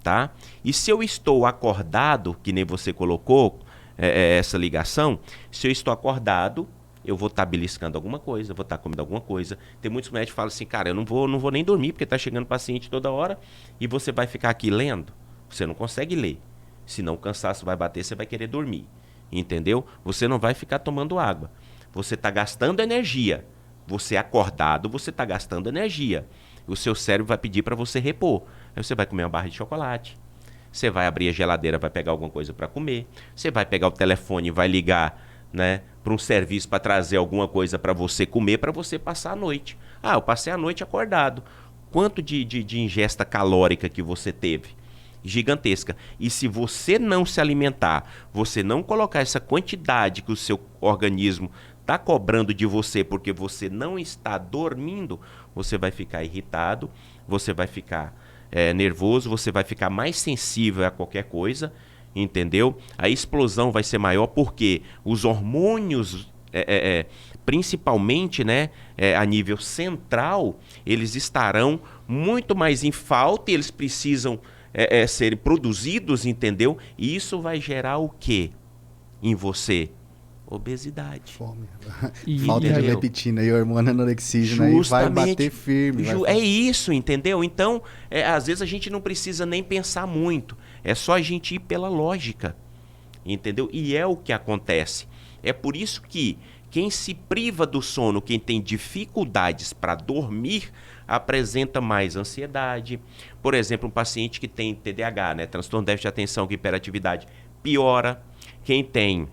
Speaker 3: tá? E se eu estou acordado, que nem você colocou essa ligação, se eu estou acordado, eu vou estar beliscando alguma coisa, vou estar comendo alguma coisa. Tem muitos médicos que falam assim, cara, eu não vou nem dormir, porque está chegando paciente toda hora e você vai ficar aqui lendo. Você não consegue ler. Senão o cansaço vai bater, você vai querer dormir. Entendeu? Você não vai ficar tomando água. Você está gastando energia. Você acordado, você está gastando energia. O seu cérebro vai pedir para você repor. Aí você vai comer uma barra de chocolate. Você vai abrir a geladeira, vai pegar alguma coisa para comer. Você vai pegar o telefone e vai ligar, né, para um serviço para trazer alguma coisa para você comer, para você passar a noite. Ah, eu passei a noite acordado. Quanto de ingesta calórica que você teve? Gigantesca. E se você não se alimentar, você não colocar essa quantidade que o seu organismo está cobrando de você porque você não está dormindo, você vai ficar irritado, você vai ficar nervoso, você vai ficar mais sensível a qualquer coisa. Entendeu? A explosão vai ser maior porque os hormônios, principalmente, né, a nível central, eles estarão muito mais em falta e eles precisam serem produzidos, entendeu? E isso vai gerar o quê em você? Obesidade.
Speaker 2: Fome.
Speaker 1: E,
Speaker 2: Falta de leptina e hormônio anorexígeno aí vai bater firme.
Speaker 3: É isso, entendeu? Então, às vezes a gente não precisa nem pensar muito. É só a gente ir pela lógica, entendeu? E é o que acontece. É por isso que quem se priva do sono, quem tem dificuldades para dormir, apresenta mais ansiedade. Por exemplo, um paciente que tem TDAH, né, transtorno de déficit de atenção com hiperatividade, piora. Quem tem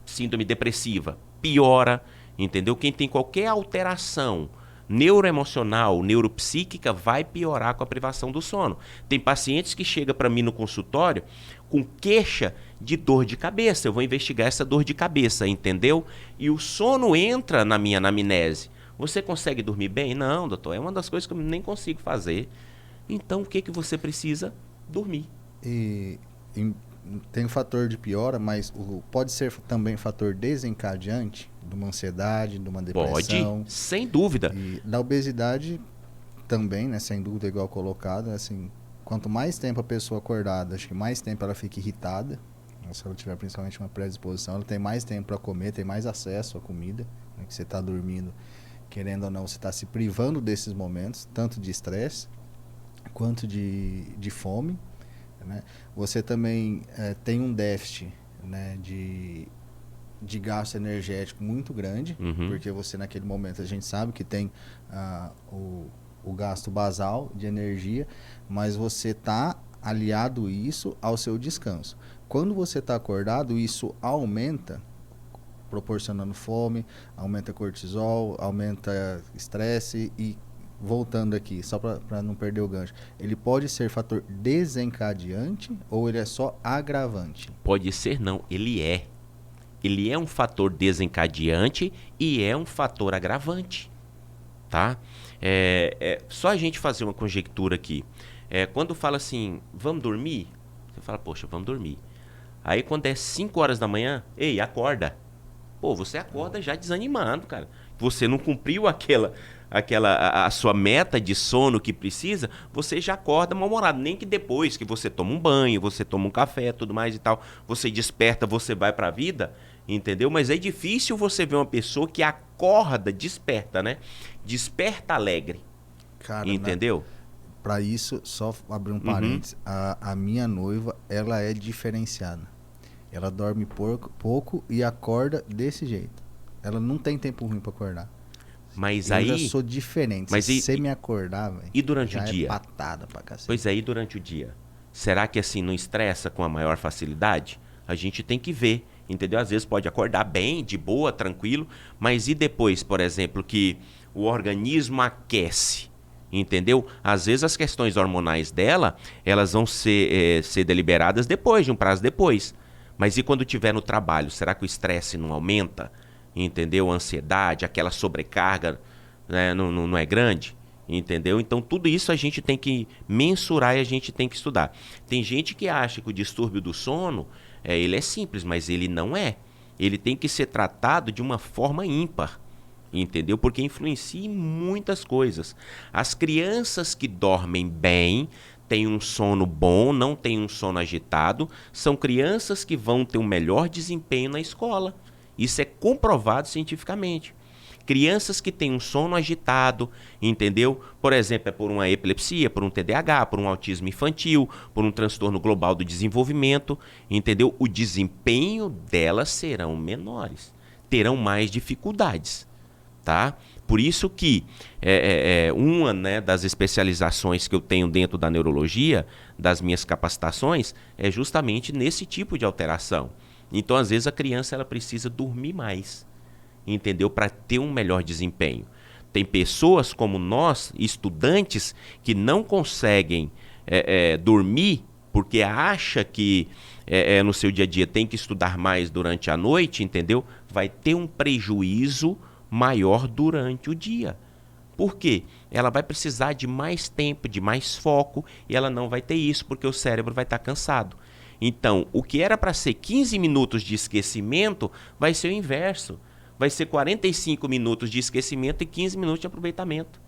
Speaker 3: síndrome depressiva, piora, entendeu? Quem tem qualquer alteração neuroemocional, neuropsíquica, vai piorar com a privação do sono. Tem pacientes que chegam para mim no consultório com queixa de dor de cabeça. Eu vou investigar essa dor de cabeça, entendeu? E o sono entra na minha anamnese. Você consegue dormir bem? Não, doutor, é uma das coisas que eu nem consigo fazer. Então, o que você precisa? Dormir.
Speaker 2: Tem um fator de piora, mas pode ser também fator desencadeante de uma ansiedade, de uma depressão.
Speaker 3: Pode, sem dúvida.
Speaker 2: E da obesidade também, né, sem dúvida, igual colocado, assim, quanto mais tempo a pessoa acordada, acho que mais tempo ela fica irritada. Se ela tiver principalmente uma predisposição, ela tem mais tempo para comer, tem mais acesso à comida, né, que você está dormindo, querendo ou não, você está se privando desses momentos, tanto de estresse quanto de fome. Né? Você também tem um déficit, né, de gasto energético muito grande, porque você naquele momento, a gente sabe que tem o gasto basal de energia, mas você está aliado isso ao seu descanso. Quando você está acordado, isso aumenta proporcionando fome, aumenta cortisol, aumenta estresse e voltando aqui, só para não perder o gancho, ele pode ser fator desencadeante ou ele é só agravante?
Speaker 3: Pode ser não, ele é. Ele é um fator desencadeante e é um fator agravante, tá? Só a gente fazer uma conjectura aqui. Quando fala assim, vamos dormir? Você fala, poxa, vamos dormir. Aí quando é 5 horas da manhã, ei, acorda. Pô, você acorda já desanimado, cara. Você não cumpriu a sua meta de sono que precisa, você já acorda mal-humorado. Nem que depois que você toma um banho, você toma um café, tudo mais e tal, você desperta, você vai pra vida, entendeu? Mas é difícil você ver uma pessoa que acorda, desperta, né? Desperta alegre,
Speaker 2: Cara,
Speaker 3: entendeu?
Speaker 2: Para isso, só abrir um parênteses, a minha noiva, ela é diferenciada. Ela dorme pouco e acorda desse jeito. Ela não tem tempo ruim para acordar.
Speaker 3: Mas
Speaker 2: eu
Speaker 3: aí...
Speaker 2: já sou diferente.
Speaker 3: Mas
Speaker 2: Se você me acordar, velho,
Speaker 3: e durante
Speaker 2: já
Speaker 3: o dia?
Speaker 2: É patada pra cacete.
Speaker 3: Pois é, e durante o dia? Será que assim não estressa com a maior facilidade? A gente tem que ver, entendeu? Às vezes pode acordar bem, de boa, tranquilo, mas e depois, por exemplo, que o organismo aquece, entendeu? Às vezes as questões hormonais dela, elas vão ser deliberadas depois, de um prazo depois. Mas e quando estiver no trabalho, será que o estresse não aumenta? Entendeu? A ansiedade, aquela sobrecarga, né, não é grande? Entendeu? Então tudo isso a gente tem que mensurar e a gente tem que estudar. Tem gente que acha que o distúrbio do sono, ele é simples, mas ele não é. Ele tem que ser tratado de uma forma ímpar, entendeu? Porque influencia em muitas coisas. As crianças que dormem bem, têm um sono bom, não têm um sono agitado, são crianças que vão ter um melhor desempenho na escola. Isso é comprovado cientificamente. Crianças que têm um sono agitado, entendeu? Por exemplo, por uma epilepsia, por um TDAH, por um autismo infantil, por um transtorno global do desenvolvimento, entendeu? O desempenho delas serão menores, terão mais dificuldades, tá? Por isso que uma, né, das especializações que eu tenho dentro da neurologia, das minhas capacitações, é justamente nesse tipo de alteração. Então, às vezes, a criança ela precisa dormir mais, entendeu? Para ter um melhor desempenho. Tem pessoas como nós, estudantes, que não conseguem dormir porque acha que no seu dia a dia tem que estudar mais durante a noite, entendeu? Vai ter um prejuízo maior durante o dia. Por quê? Ela vai precisar de mais tempo, de mais foco, e ela não vai ter isso porque o cérebro vai estar cansado. Então, o que era para ser 15 minutos de esquecimento vai ser o inverso. Vai ser 45 minutos de esquecimento e 15 minutos de aproveitamento.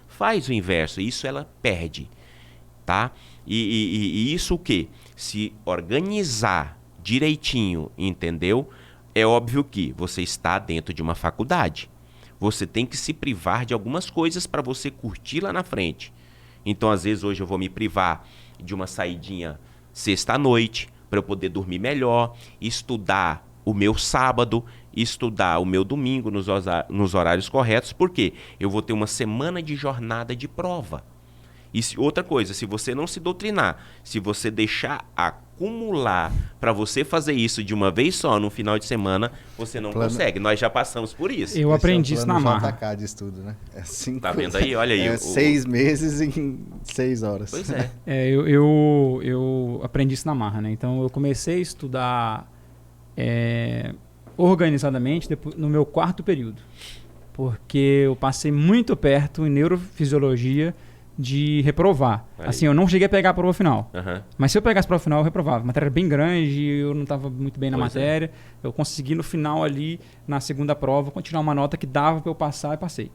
Speaker 3: Faz o inverso, isso ela perde, tá? E isso o quê? Se organizar direitinho, entendeu? É óbvio que você está dentro de uma faculdade. Você tem que se privar de algumas coisas para você curtir lá na frente. Então, às vezes, hoje eu vou me privar de uma saidinha sexta-noite para eu poder dormir melhor, estudar o meu sábado, estudar o meu domingo nos horários corretos, porque eu vou ter uma semana de jornada de prova. E outra coisa, se você não se doutrinar, se você deixar acumular para você fazer isso de uma vez só no final de semana, você não consegue. Nós já passamos por isso.
Speaker 1: Eu aprendi isso na marra.
Speaker 2: JK de estudo, né?
Speaker 3: Tá vendo aí? Olha aí.
Speaker 2: 6 meses em 6 horas.
Speaker 3: Pois é.
Speaker 1: Eu aprendi isso na marra, né? Então eu comecei a estudar organizadamente no meu 4º período. Porque eu passei muito perto em neurofisiologia de reprovar.
Speaker 3: Aí.
Speaker 1: Assim, eu não cheguei a pegar a prova final.
Speaker 3: Uhum.
Speaker 1: Mas se eu pegasse a prova final, eu reprovava. A matéria era bem grande, eu não estava muito bem na
Speaker 3: Pois
Speaker 1: matéria. Eu consegui no final ali, na segunda prova, continuar uma nota que dava para eu passar e passei.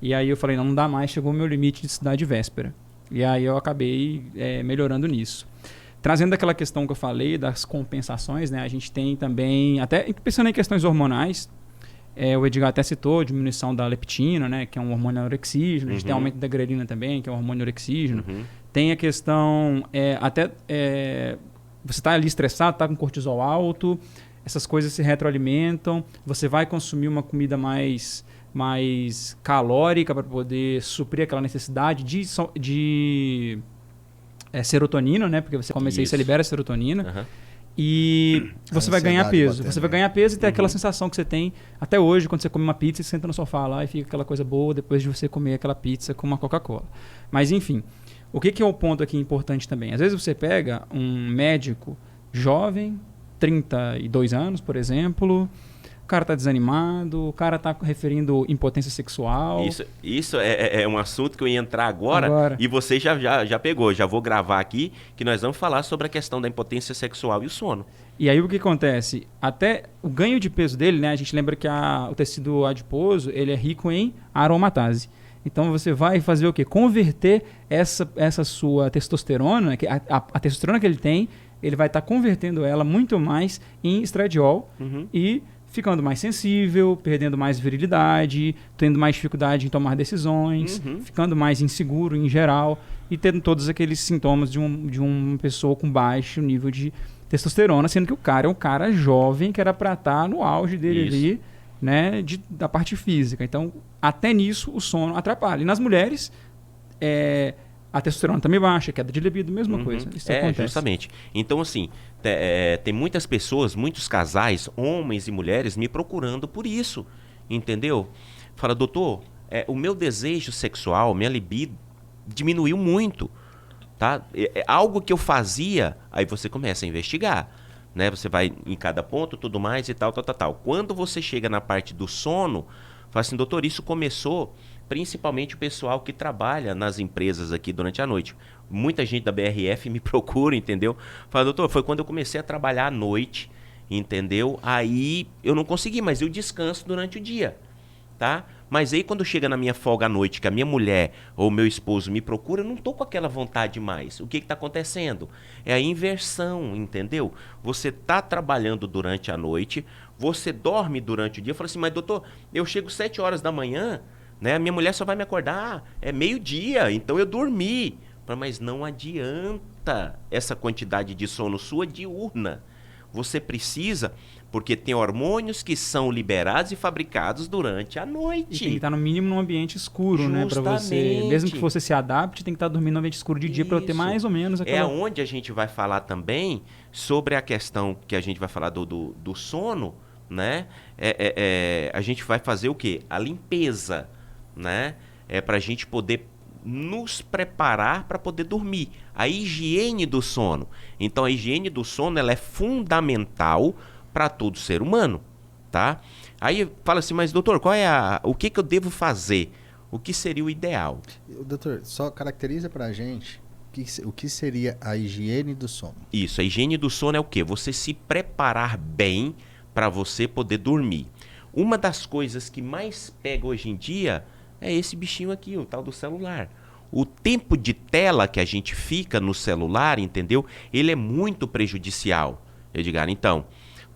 Speaker 1: E aí eu falei, não dá mais, chegou o meu limite de estudar de véspera. E aí eu acabei melhorando nisso. Trazendo aquela questão que eu falei das compensações, né? A gente tem também, até pensando em questões hormonais, o Edgar até citou diminuição da leptina, né, que é um hormônio neurexígeno. A gente tem aumento da grelina também, que é um hormônio neurexígeno. Tem a questão, você está ali estressado, está com cortisol alto, essas coisas se retroalimentam, você vai consumir uma comida mais calórica para poder suprir aquela necessidade de serotonina, né, porque você come isso, você libera serotonina. e você vai ganhar
Speaker 2: ansiedade
Speaker 1: peso.
Speaker 2: batendo,
Speaker 1: Você vai ganhar peso e ter aquela sensação que você tem até hoje quando você come uma pizza e senta no sofá lá e fica aquela coisa boa depois de você comer aquela pizza com uma Coca-Cola. Mas enfim, o que é o ponto aqui importante também? Às vezes você pega um médico jovem, 32 anos, por exemplo, o cara tá desanimado, o cara tá referindo impotência sexual.
Speaker 3: Isso é um assunto que eu ia entrar agora. E você já pegou. Já vou gravar aqui que nós vamos falar sobre a questão da impotência sexual e o sono.
Speaker 1: E aí o que acontece? Até o ganho de peso dele, né? A gente lembra que o tecido adiposo ele é rico em aromatase. Então você vai fazer o quê? Converter essa sua testosterona, a testosterona que ele tem, ele vai estar convertendo ela muito mais em estradiol e ficando mais sensível, perdendo mais virilidade, tendo mais dificuldade em tomar decisões, ficando mais inseguro em geral e tendo todos aqueles sintomas de uma pessoa com baixo nível de testosterona, sendo que o cara é um cara jovem que era para estar no auge dele ali, né, da parte física. Então, até nisso o sono atrapalha. E nas mulheres, a testosterona também baixa, queda de libido, mesma coisa. Isso acontece.
Speaker 3: Justamente. Então, assim, tem muitas pessoas, muitos casais, homens e mulheres, me procurando por isso, entendeu? Fala, doutor, o meu desejo sexual, minha libido, diminuiu muito, tá? É algo que eu fazia, aí você começa a investigar, né? Você vai em cada ponto, tudo mais e tal. Quando você chega na parte do sono, fala assim, doutor, isso começou... Principalmente o pessoal que trabalha nas empresas aqui durante a noite. Muita gente da BRF me procura, entendeu? Fala, doutor, foi quando eu comecei a trabalhar à noite, entendeu? Aí eu não consegui, mas eu descanso durante o dia, tá? Mas aí quando chega na minha folga à noite, que a minha mulher ou meu esposo me procura, eu não tô com aquela vontade mais. O que está acontecendo? É a inversão, entendeu? Você tá trabalhando durante a noite, você dorme durante o dia. Eu falo assim, mas doutor, eu chego 7 horas da manhã... Né? A minha mulher só vai me acordar, é meio-dia, então eu dormi. Mas não adianta essa quantidade de sono sua diurna. Você precisa, porque tem hormônios que são liberados e fabricados durante a noite.
Speaker 1: E tem que estar no mínimo num ambiente escuro, né? Para você, mesmo que você se adapte, tem que estar dormindo num ambiente escuro de dia para ter mais ou menos aquela...
Speaker 3: É onde a gente vai falar também sobre a questão que a gente vai falar do sono, né? A gente vai fazer o quê? A limpeza, né? Para a gente poder nos preparar para poder dormir. A higiene do sono. Então, a higiene do sono ela é fundamental para todo ser humano, tá? Aí fala assim, mas doutor, o que eu devo fazer? O que seria o ideal?
Speaker 2: Doutor, só caracteriza para a gente o que seria a higiene do sono.
Speaker 3: Isso, a higiene do sono é o quê? Você se preparar bem para você poder dormir. Uma das coisas que mais pega hoje em dia é esse bichinho aqui, o tal do celular. O tempo de tela que a gente fica no celular, entendeu? Ele é muito prejudicial, Edgar. Então,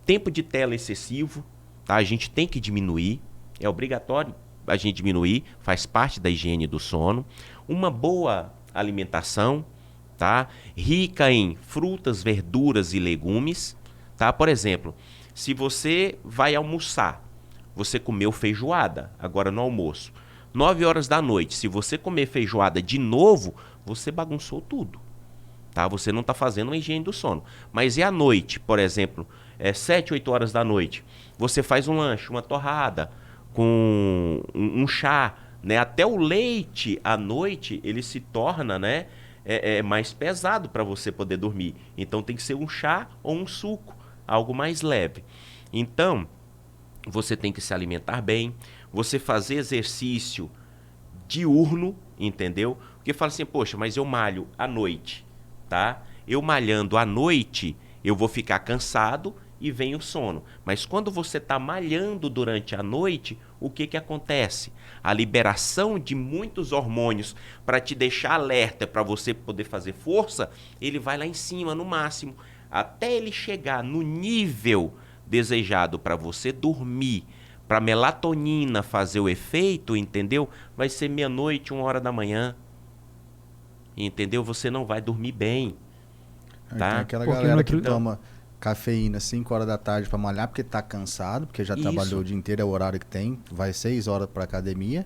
Speaker 3: tempo de tela excessivo, tá? A gente tem que diminuir, é obrigatório a gente diminuir, faz parte da higiene do sono. Uma boa alimentação, tá? Rica em frutas, verduras e legumes, tá? Por exemplo, se você vai almoçar, você comeu feijoada agora no almoço, 9 horas da noite, se você comer feijoada de novo, você bagunçou tudo, tá? Você não está fazendo uma higiene do sono. Mas e à noite, por exemplo, 7, 8 horas da noite, você faz um lanche, uma torrada, com um chá, né? Até o leite à noite, ele se torna, né, mais pesado para você poder dormir. Então tem que ser um chá ou um suco, algo mais leve. Então, você tem que se alimentar bem, você fazer exercício diurno, entendeu? Porque fala assim, poxa, mas eu malho à noite, tá? Eu malhando à noite, eu vou ficar cansado e vem o sono. Mas quando você está malhando durante a noite, o que acontece? A liberação de muitos hormônios para te deixar alerta, para você poder fazer força, ele vai lá em cima, no máximo, até ele chegar no nível desejado para você dormir, para melatonina fazer o efeito, entendeu? Vai ser meia-noite, 1 hora da manhã, entendeu? Você não vai dormir bem, tá?
Speaker 2: Tem aquela galera que toma cafeína 5 horas da tarde para malhar porque tá cansado, porque já trabalhou o dia inteiro, é o horário que tem, vai 6 horas para academia,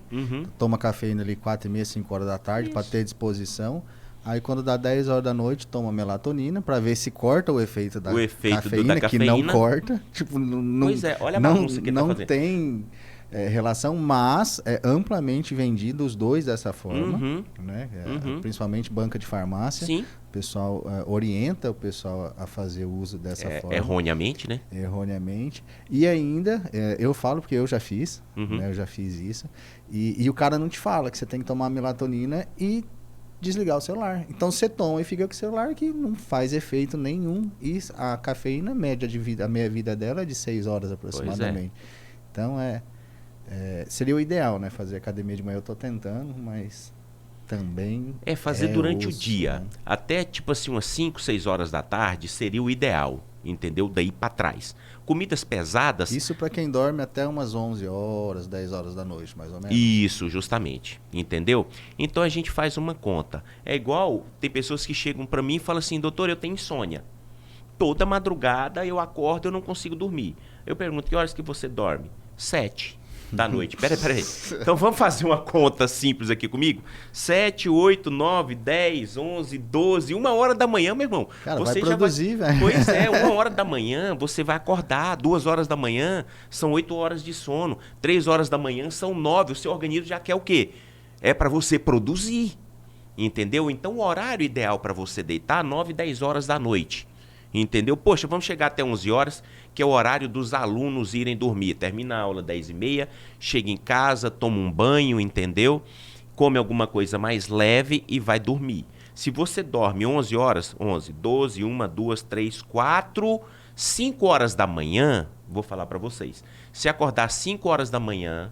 Speaker 2: toma cafeína ali 4h30, 5 horas da tarde para ter disposição, Aí quando dá 10 horas da noite, toma melatonina para ver se corta o efeito da
Speaker 3: da
Speaker 2: cafeína, que não corta. Tipo,
Speaker 3: pois é, olha a bagunça que
Speaker 2: não
Speaker 3: tá fazendo.
Speaker 2: tem relação, mas é amplamente vendido os dois dessa forma, né? Principalmente banca de farmácia.
Speaker 3: Sim.
Speaker 2: O pessoal orienta o pessoal a fazer o uso dessa forma.
Speaker 3: Erroneamente, né?
Speaker 2: Erroneamente. E ainda, eu falo porque eu já fiz, né? Eu já fiz isso. E o cara não te fala que você tem que tomar melatonina e desligar o celular. Então você toma e fica com o celular que não faz efeito nenhum. E a cafeína média de vida, a meia-vida dela é de 6 horas aproximadamente. Então seria o ideal, né? Fazer academia de manhã. Eu tô tentando, mas também
Speaker 3: fazer durante o dia. Né? Até tipo assim umas 5, 6 horas da tarde seria o ideal, entendeu? Daí para trás. Comidas pesadas...
Speaker 2: Isso para quem dorme até umas 11 horas, 10 horas da noite, mais ou menos.
Speaker 3: Isso, justamente. Entendeu? Então a gente faz uma conta. É igual, tem pessoas que chegam para mim e falam assim, doutor, eu tenho insônia. Toda madrugada eu acordo e eu não consigo dormir. Eu pergunto, que horas que você dorme? 7 da noite. Peraí. Então vamos fazer uma conta simples aqui comigo? 7, 8, 9, 10, 11, 12, 1 hora da manhã, meu irmão.
Speaker 2: Cara, você vai produzir, velho.
Speaker 3: Pois é, 1 hora da manhã você vai acordar. 2 horas da manhã são 8 horas de sono. 3 horas da manhã são 9. O seu organismo já quer o quê? É para você produzir. Entendeu? Então o horário ideal para você deitar é 9, 10 horas da noite. Entendeu? Poxa, vamos chegar até 11 horas, que é o horário dos alunos irem dormir. Termina a aula 10h30, chega em casa, toma um banho, entendeu? Come alguma coisa mais leve e vai dormir. Se você dorme 11 horas, 11, 12, 1, 2, 3, 4, 5 horas da manhã, vou falar para vocês. Se acordar 5 horas da manhã,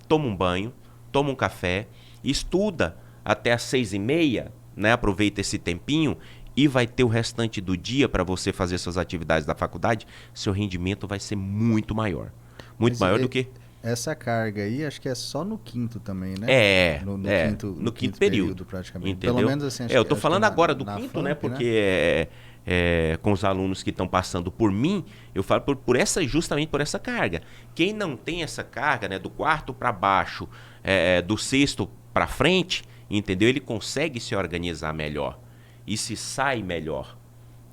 Speaker 3: toma um banho, toma um café, estuda até as 6h30, né? Aproveita esse tempinho e vai ter o restante do dia para você fazer suas atividades da faculdade, seu rendimento vai ser muito maior. Muito maior do que...
Speaker 2: Essa carga aí, acho que é só no quinto também, né? No quinto período, praticamente.
Speaker 3: Entendeu?
Speaker 2: Pelo menos assim,
Speaker 3: eu tô falando agora do quinto, né? Porque com os alunos que estão passando por mim, eu falo justamente por essa carga. Quem não tem essa carga, né? Do quarto para baixo, do sexto para frente, entendeu? Ele consegue se organizar melhor. E se sai melhor,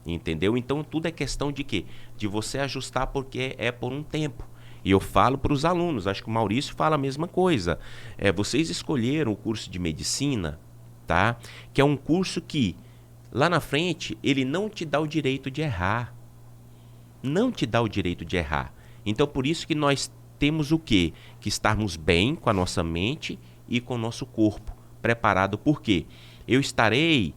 Speaker 3: entendeu? Então tudo é questão de quê? De você ajustar porque é por um tempo. E eu falo para os alunos, acho que o Maurício fala a mesma coisa. Vocês escolheram o curso de medicina, tá? Que é um curso que, lá na frente, ele não te dá o direito de errar. Não te dá o direito de errar. Então por isso que nós temos o quê? Que estarmos bem com a nossa mente e com o nosso corpo. Preparado por quê? Eu estarei...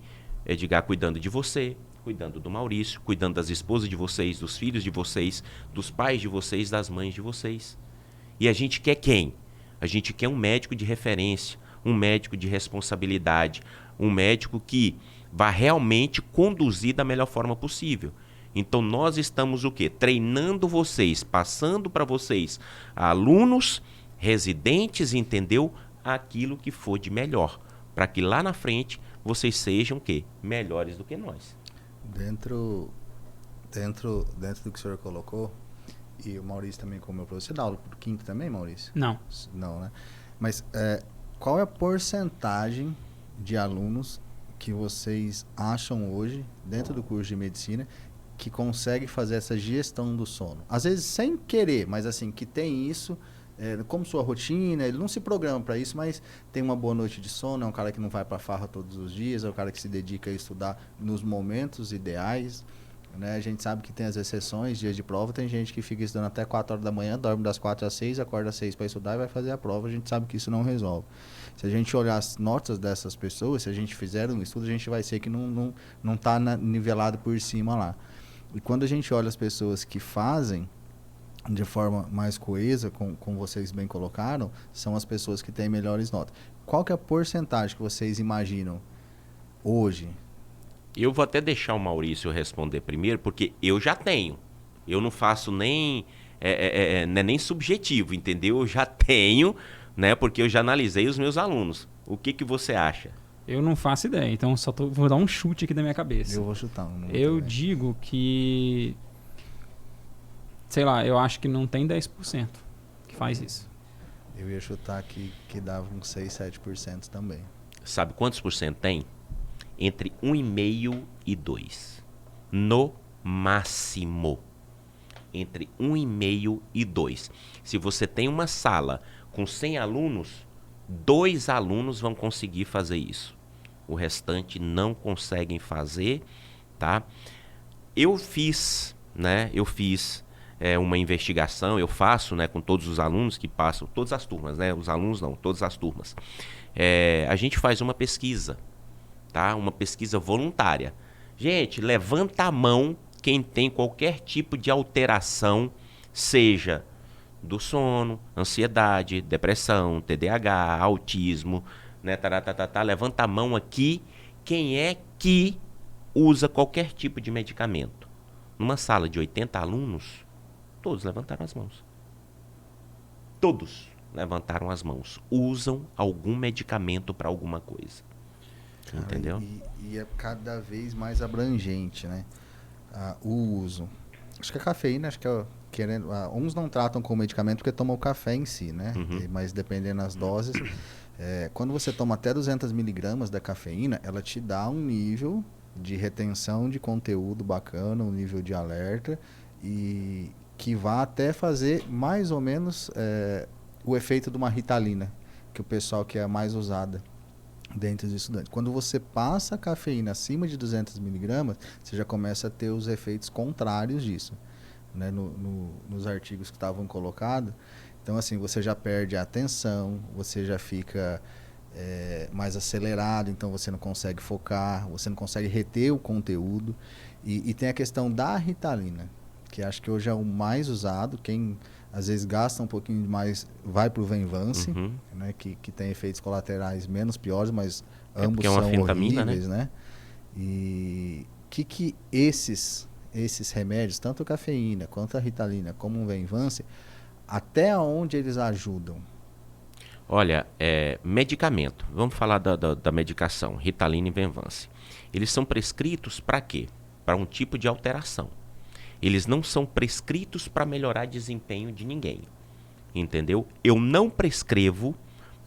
Speaker 3: Edgar, cuidando de você, cuidando do Maurício, cuidando das esposas de vocês, dos filhos de vocês, dos pais de vocês, das mães de vocês. E a gente quer quem? A gente quer um médico de referência, um médico de responsabilidade, um médico que vá realmente conduzir da melhor forma possível. Então nós estamos o quê? Treinando vocês, passando para vocês, alunos, residentes, entendeu? Aquilo que for de melhor, para que lá na frente vocês sejam o quê? Melhores do que nós.
Speaker 2: Dentro do que o senhor colocou, e o Maurício também como meu professor, você dá aula pro quinto também, Maurício?
Speaker 1: Não.
Speaker 2: Não, né? Mas qual é a porcentagem de alunos que vocês acham hoje, dentro do curso de medicina, que consegue fazer essa gestão do sono? Às vezes sem querer, mas assim, que tem isso... como sua rotina, ele não se programa para isso, mas tem uma boa noite de sono, é um cara que não vai para farra todos os dias, é um cara que se dedica a estudar nos momentos ideais, né? A gente sabe que tem as exceções, dias de prova, tem gente que fica estudando até 4 horas da manhã, dorme das 4 às 6, acorda às 6 para estudar e vai fazer a prova, a gente sabe que isso não resolve. Se a gente olhar as notas dessas pessoas, se a gente fizer um estudo, a gente vai ser que não está nivelado por cima lá. E quando a gente olha as pessoas que fazem de forma mais coesa, como vocês bem colocaram, são as pessoas que têm melhores notas. Qual que é a porcentagem que vocês imaginam hoje?
Speaker 3: Eu vou até deixar o Maurício responder primeiro, porque eu já tenho. Eu não faço nem... não é nem subjetivo, entendeu? Eu já tenho, né? Porque eu já analisei os meus alunos. O que você acha?
Speaker 1: Eu não faço ideia, então vou dar um chute aqui da minha cabeça.
Speaker 2: Eu vou chutar.
Speaker 1: Eu digo que... Sei lá, eu acho que não tem 10% que faz isso.
Speaker 2: Eu ia chutar que dava uns 6, 7% também.
Speaker 3: Sabe quantos por cento tem? entre 1,5 e 2. No máximo. Entre 1,5 e 2. Se você tem uma sala com 100 alunos, 2 alunos vão conseguir fazer isso. O restante não conseguem fazer, tá? Eu fiz uma investigação, eu faço, né, com todos os alunos que passam, todas as turmas, né? Os alunos não, todas as turmas. A gente faz uma pesquisa, tá? Uma pesquisa voluntária. Gente, levanta a mão quem tem qualquer tipo de alteração, seja do sono, ansiedade, depressão, TDAH, autismo, né? Levanta a mão aqui quem é que usa qualquer tipo de medicamento. Numa sala de 80 alunos, todos levantaram as mãos. Todos levantaram as mãos. Usam algum medicamento para alguma coisa. Cara, entendeu?
Speaker 2: E é cada vez mais abrangente, né? O uso. Acho que a cafeína, uns não tratam com medicamento porque tomam o café em si, né?
Speaker 3: Uhum.
Speaker 2: Mas dependendo das doses, quando você toma até 200 miligramas da cafeína, ela te dá um nível de retenção de conteúdo bacana, um nível de alerta, e que vai até fazer mais ou menos o efeito de uma Ritalina, que o pessoal que é mais usada dentro dos estudantes. Quando você passa a cafeína acima de 200 miligramas, você já começa a ter os efeitos contrários disso, né? Nos artigos que estavam colocados. Então, assim, você já perde a atenção, você já fica mais acelerado, então você não consegue focar, você não consegue reter o conteúdo. E tem a questão da Ritalina, que acho que hoje é o mais usado. Quem às vezes gasta um pouquinho mais, vai para o Venvance, né, que tem efeitos colaterais menos piores, mas ambos
Speaker 3: é uma
Speaker 2: são
Speaker 3: fentamina,
Speaker 2: horríveis, né? E que esses remédios, tanto a cafeína quanto a Ritalina, como o Venvance, até onde eles ajudam?
Speaker 3: Olha, medicamento. Vamos falar da medicação, Ritalina e Venvance. Eles são prescritos para quê? Para um tipo de alteração. Eles não são prescritos para melhorar desempenho de ninguém. Entendeu? Eu não prescrevo.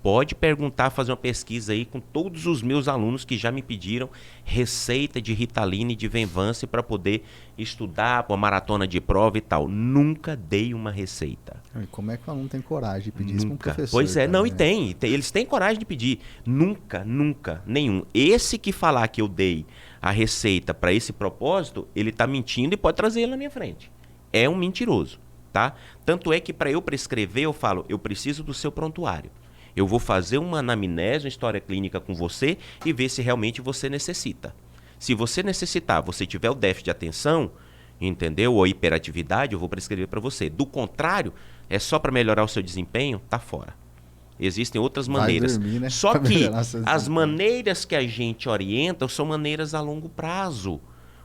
Speaker 3: Pode perguntar, fazer uma pesquisa aí com todos os meus alunos que já me pediram receita de Ritalina e de Venvance para poder estudar, uma maratona de prova e tal. Nunca dei uma receita.
Speaker 2: E como é que o aluno tem coragem de pedir isso para um professor?
Speaker 3: Pois é,
Speaker 2: também,
Speaker 3: não,
Speaker 2: né?
Speaker 3: e tem. Eles têm coragem de pedir. Nunca, nenhum. Esse que falar que eu dei a receita para esse propósito, ele está mentindo e pode trazer ele na minha frente. É um mentiroso, tá? Tanto é que para eu prescrever, eu falo, eu preciso do seu prontuário. Eu vou fazer uma anamnese, uma história clínica com você e ver se realmente você necessita. Se você necessitar, você tiver o déficit de atenção, entendeu? Ou hiperatividade, eu vou prescrever para você. Do contrário, é só para melhorar o seu desempenho, tá fora. Existem outras maneiras.
Speaker 2: Vai dormir, né?
Speaker 3: Só
Speaker 2: Pra
Speaker 3: que
Speaker 2: melhorar seu
Speaker 3: as
Speaker 2: desempenho.
Speaker 3: maneiras que a gente orienta são maneiras a longo prazo.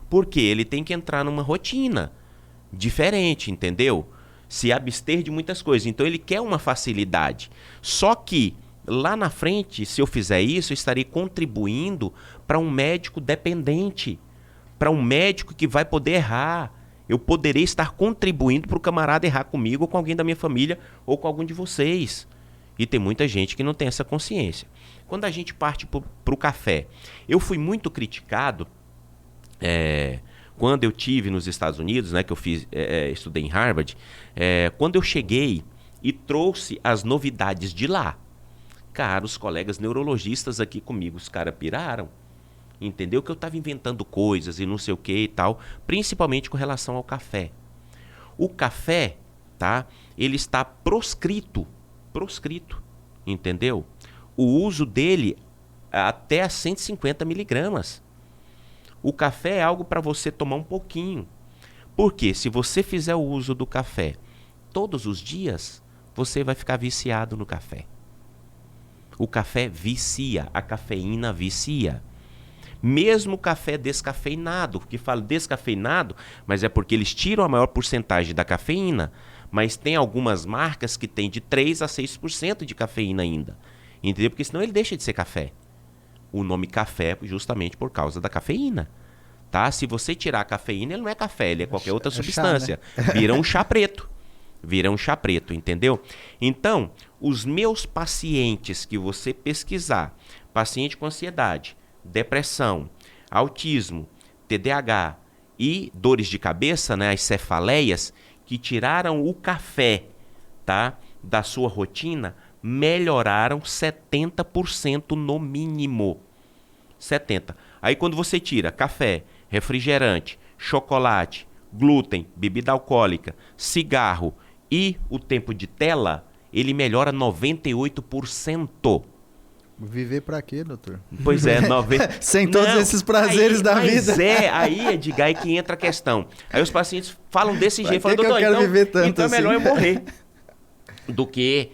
Speaker 3: Porque ele tem que entrar numa rotina diferente, entendeu? Se abster de muitas coisas. Então ele quer uma facilidade. Só que lá na frente, se eu fizer isso, eu estarei contribuindo para um médico dependente, para um médico que vai poder errar. Eu poderei estar contribuindo para o camarada errar comigo ou com alguém da minha família ou com algum de vocês. E tem muita gente que não tem essa consciência. Quando a gente parte para o café, eu fui muito criticado quando eu tive nos Estados Unidos, né, que eu estudei em Harvard, quando eu cheguei e trouxe as novidades de lá. Cara, os colegas neurologistas aqui comigo, os caras piraram. Entendeu? Que eu estava inventando coisas e não sei o que e tal, principalmente com relação ao café. O café, tá? Ele está proscrito, entendeu? O uso dele até a 150 miligramas. O café é algo para você tomar um pouquinho. Porque se você fizer o uso do café todos os dias, você vai ficar viciado no café. O café vicia, a cafeína vicia. Mesmo o café descafeinado, que fala descafeinado, mas é porque eles tiram a maior porcentagem da cafeína, mas tem algumas marcas que tem de 3 a 6% de cafeína ainda. Entendeu? Porque senão ele deixa de ser café. O nome café é justamente por causa da cafeína. Tá? Se você tirar a cafeína, ele não é café, ele é qualquer outra substância.
Speaker 2: Chá, né?
Speaker 3: Vira um chá preto. Vira um chá preto, entendeu? Então, os meus pacientes que você pesquisar, paciente com ansiedade, depressão, autismo, TDAH e dores de cabeça, né, as cefaleias, que tiraram o café, tá, da sua rotina, melhoraram 70% no mínimo. 70%. Aí quando você tira café, refrigerante, chocolate, glúten, bebida alcoólica, cigarro e o tempo de tela, ele melhora 98%.
Speaker 2: Viver pra quê, doutor?
Speaker 3: Pois é, 90%.
Speaker 2: Sem todos esses prazeres da vida.
Speaker 3: Mas aí, Edgar, é que entra a questão. Aí os pacientes falam desse jeito, falam, doutor,
Speaker 2: eu quero viver tanto
Speaker 3: então é
Speaker 2: assim?
Speaker 3: melhor eu morrer do que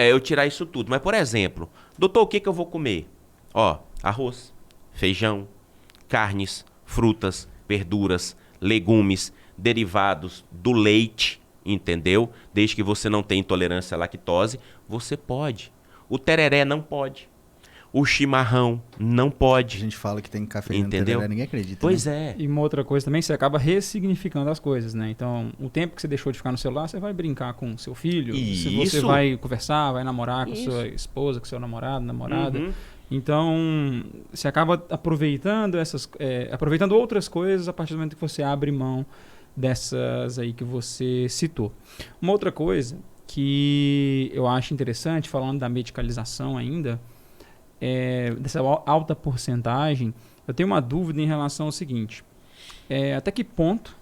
Speaker 3: eu tirar isso tudo. Mas, por exemplo, doutor, o que eu vou comer? Ó, arroz, feijão, carnes, frutas, verduras, legumes, derivados do leite, entendeu? Desde que você não tenha intolerância à lactose, você pode. O tereré não pode. O chimarrão não pode.
Speaker 2: A gente fala que tem cafeína,
Speaker 3: entendeu?
Speaker 2: Ninguém acredita.
Speaker 3: Pois
Speaker 2: né?
Speaker 3: é.
Speaker 1: E uma outra coisa também, você acaba ressignificando as coisas, né? Então, o tempo que você deixou de ficar no celular, você vai brincar com seu filho, se você
Speaker 3: Isso.
Speaker 1: vai conversar, vai namorar com
Speaker 3: Isso.
Speaker 1: sua esposa, com seu namorado, namorada.
Speaker 3: Uhum.
Speaker 1: Então, você acaba aproveitando aproveitando outras coisas a partir do momento que você abre mão dessas aí que você citou. Uma outra coisa que eu acho interessante, falando da medicalização ainda, dessa alta porcentagem, eu tenho uma dúvida em relação ao seguinte: até que ponto